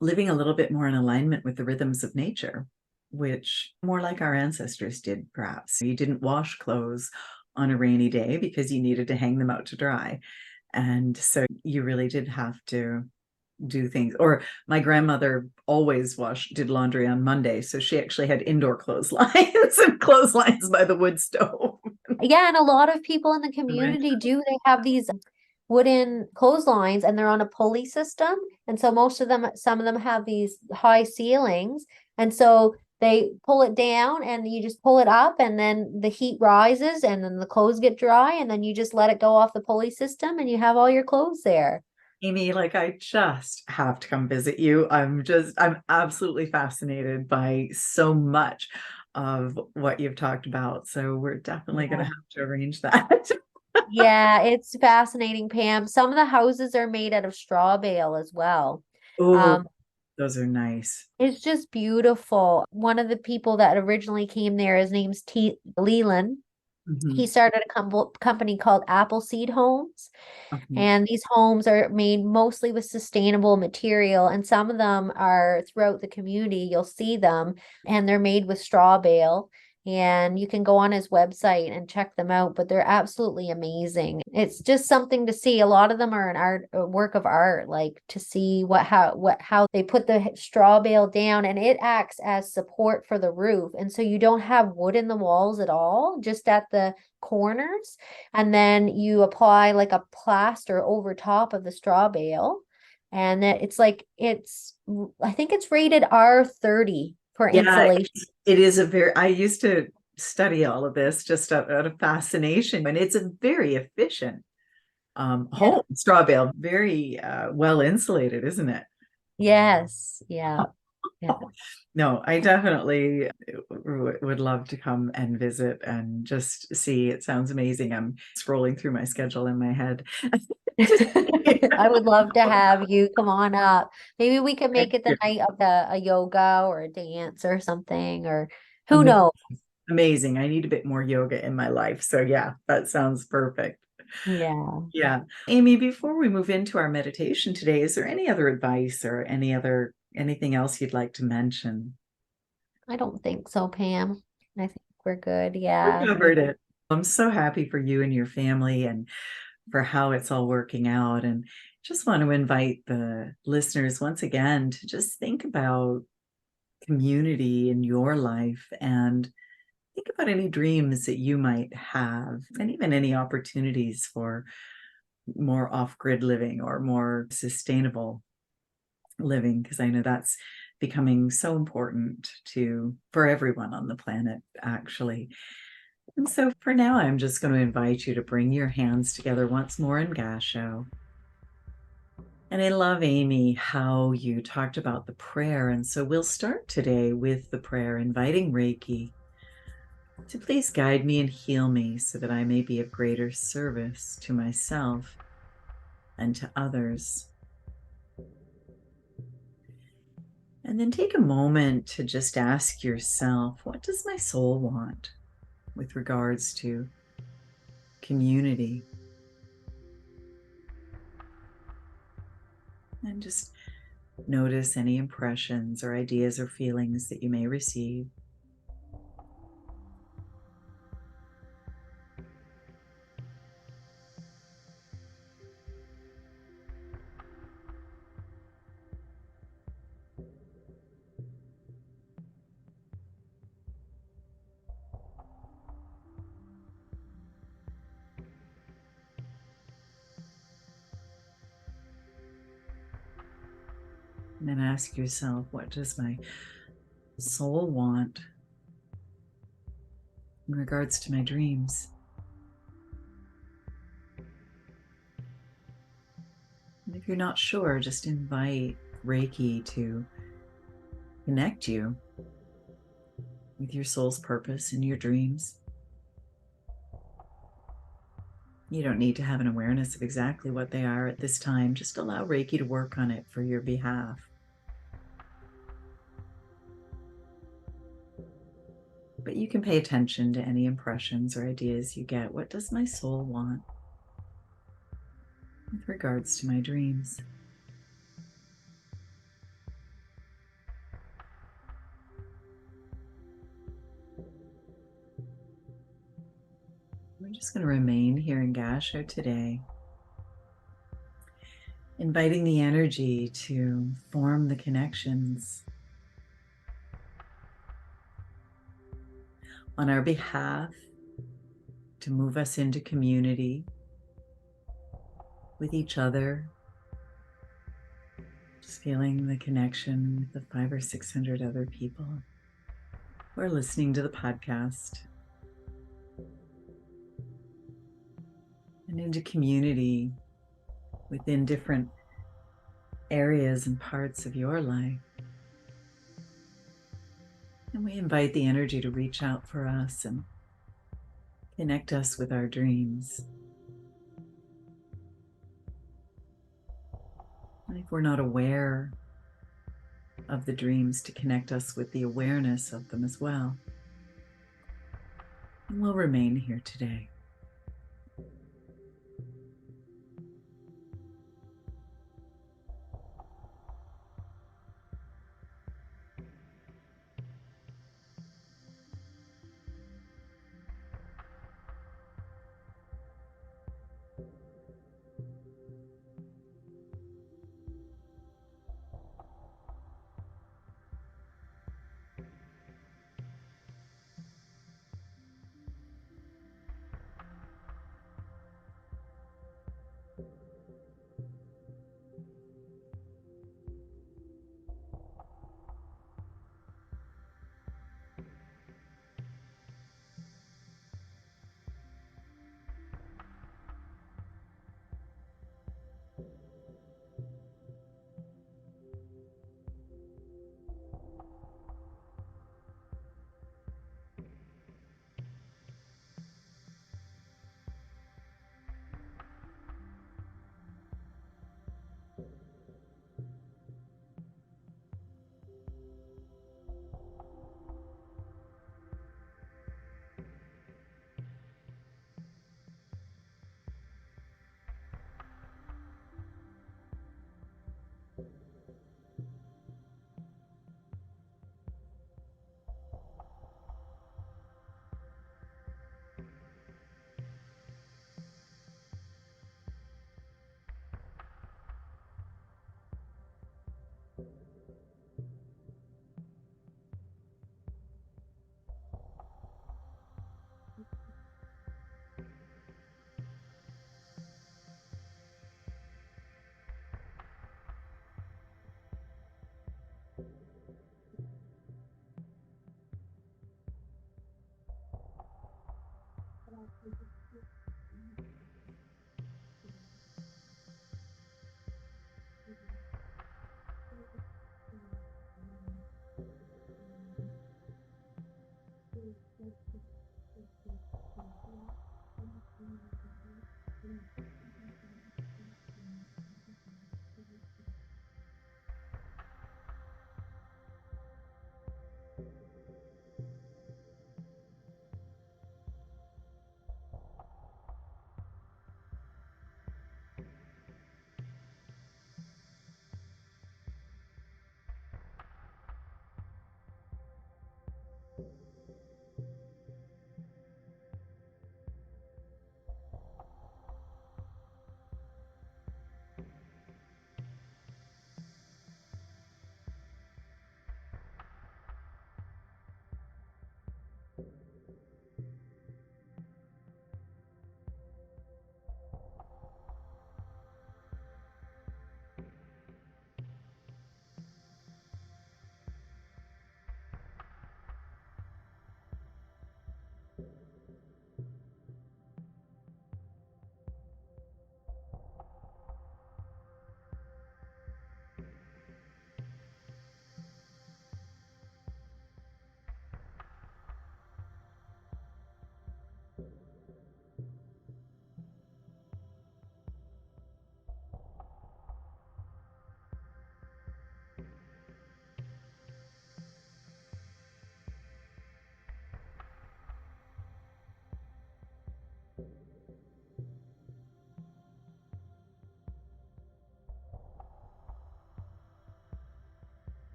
[SPEAKER 1] living a little bit more in alignment with the rhythms of nature, which more like our ancestors did, perhaps. You didn't wash clothes on a rainy day because you needed to hang them out to dry. And so you really did have to do things. Or my grandmother always did laundry on Monday. So she actually had indoor clotheslines and clotheslines by the wood stove.
[SPEAKER 2] Yeah, and a lot of people in the
[SPEAKER 1] Right.
[SPEAKER 2] community do. They have these wooden clotheslines and they're on a pulley system. And so some of them have these high ceilings. And so they pull it down and you just pull it up, and then the heat rises and then the clothes get dry, and then you just let it go off the pulley system and you have all your clothes there.
[SPEAKER 1] Aimee, like I just have to come visit you. I'm absolutely fascinated by so much of what you've talked about. So we're definitely going to
[SPEAKER 2] Yeah.
[SPEAKER 1] have to arrange that.
[SPEAKER 2] Yeah, it's fascinating, Pam. Some of the houses are made out of straw bale as well.
[SPEAKER 1] Oh,
[SPEAKER 2] Um,
[SPEAKER 1] those are nice.
[SPEAKER 2] it's just beautiful. One of the people that originally came there, his name's T. Leland. He
[SPEAKER 1] Mhm.
[SPEAKER 2] started a company called Appleseed Homes.
[SPEAKER 1] Okay.
[SPEAKER 2] And these homes are made mostly with sustainable material. And some of them are throughout the community. You'll see them, and they're made with straw bale. And you can go on his website and check them out, but they're absolutely amazing. It's just something to see. A lot of them are a work of art, like to see how they put the straw bale down, and it acts as support for the roof. And so you don't have wood in the walls at all, just at the corners, and then you apply like a plaster over top of the straw bale, and I think it's rated R30 for
[SPEAKER 1] Yeah,
[SPEAKER 2] insulation.
[SPEAKER 1] it is I used to study all of this just out of fascination, and it's a very efficient
[SPEAKER 2] Yeah.
[SPEAKER 1] home, straw bale, very well insulated, isn't it?
[SPEAKER 2] Yes. Yeah. Yeah.
[SPEAKER 1] No, I definitely would love to come and visit and just see. It sounds amazing. I'm scrolling through my schedule in my head.
[SPEAKER 2] I would love to have you come on up. Maybe we could make
[SPEAKER 1] Thank
[SPEAKER 2] it the
[SPEAKER 1] you.
[SPEAKER 2] night of a yoga or a dance or something, or who
[SPEAKER 1] Amazing.
[SPEAKER 2] knows?
[SPEAKER 1] Amazing. I need a bit more yoga in my life. So yeah, that sounds perfect.
[SPEAKER 2] Yeah.
[SPEAKER 1] Yeah. Aimee, before we move into our meditation today, is there any other advice or anything else you'd like to mention?
[SPEAKER 2] I don't think so, Pam. I think we're good.
[SPEAKER 1] We
[SPEAKER 2] Yeah.
[SPEAKER 1] covered it. I'm so happy for you and your family and for how it's all working out. And just want to invite the listeners once again to just think about community in your life and think about any dreams that you might have and even any opportunities for more off-grid living or more sustainable living, because I know that's becoming so important to for everyone on the planet, actually. And so for now, I'm just going to invite you to bring your hands together once more in Gasho. And I love, Aimee, how you talked about the prayer. And so we'll start today with the prayer, inviting Reiki to please guide me and heal me so that I may be of greater service to myself and to others. And then take a moment to just ask yourself, what does my soul want with regards to community? And just notice any impressions or ideas or feelings that you may receive. And then ask yourself, what does my soul want in regards to my dreams? And if you're not sure, just invite Reiki to connect you with your soul's purpose in your dreams. You don't need to have an awareness of exactly what they are at this time. Just allow Reiki to work on it for your behalf. But you can pay attention to any impressions or ideas you get. What does my soul want with regards to my dreams? We're just going to remain here in Gasho today, inviting the energy to form the connections on our behalf, to move us into community with each other, just feeling the connection with the 500 or 600 other people who are listening to the podcast, and into community within different areas and parts of your life. And we invite the energy to reach out for us and connect us with our dreams. And if we're not aware of the dreams, to connect us with the awareness of them as well. And we'll remain here today.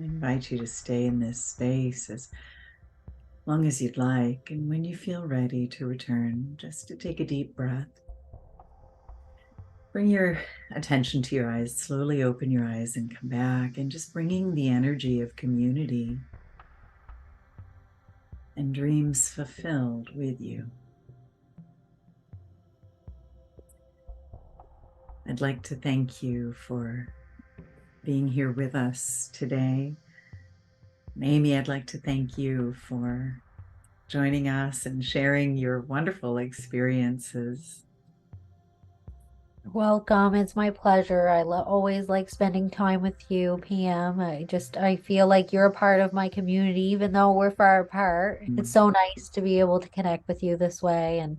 [SPEAKER 1] I invite you to stay in this space as long as you'd like. And when you feel ready to return, just to take a deep breath. Bring your attention to your eyes. Slowly open your eyes and come back, and just bringing the energy of community and dreams fulfilled with you. I'd like to thank you for being here with us today. And Aimee, I'd like to thank you for joining us and sharing your wonderful experiences.
[SPEAKER 2] Welcome. It's my pleasure. I always like spending time with you, PM. I feel like you're a part of my community, even though we're far apart. It's so nice to be able to connect with you this way and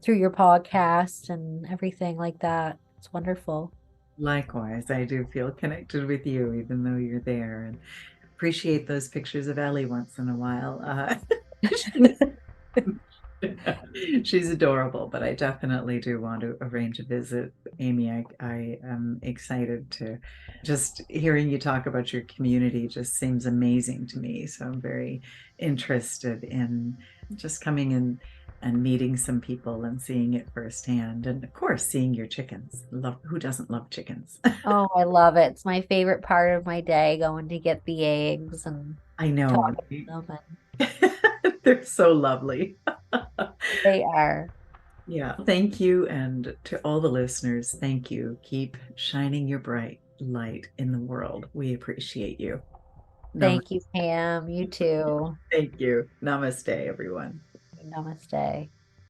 [SPEAKER 2] through your podcast and everything like that. It's wonderful.
[SPEAKER 1] Likewise, I do feel connected with you, even though you're there, and appreciate those pictures of Ellie once in a while. She's adorable, but I definitely do want to arrange a visit. Aimee, I am excited to just hearing you talk about your community just seems amazing to me. So I'm very interested in just coming in and meeting some people and seeing it firsthand. And of course, seeing your chickens. Love, who doesn't love chickens?
[SPEAKER 2] Oh, I love it. It's my favorite part of my day, going to get the eggs and
[SPEAKER 1] I know.
[SPEAKER 2] talking to them.
[SPEAKER 1] They're so lovely.
[SPEAKER 2] They are.
[SPEAKER 1] Yeah. Thank you. And to all the listeners, thank you. Keep shining your bright light in the world. We appreciate you.
[SPEAKER 2] Thank you, Pam. You too.
[SPEAKER 1] Thank you. Namaste, everyone.
[SPEAKER 2] Namaste.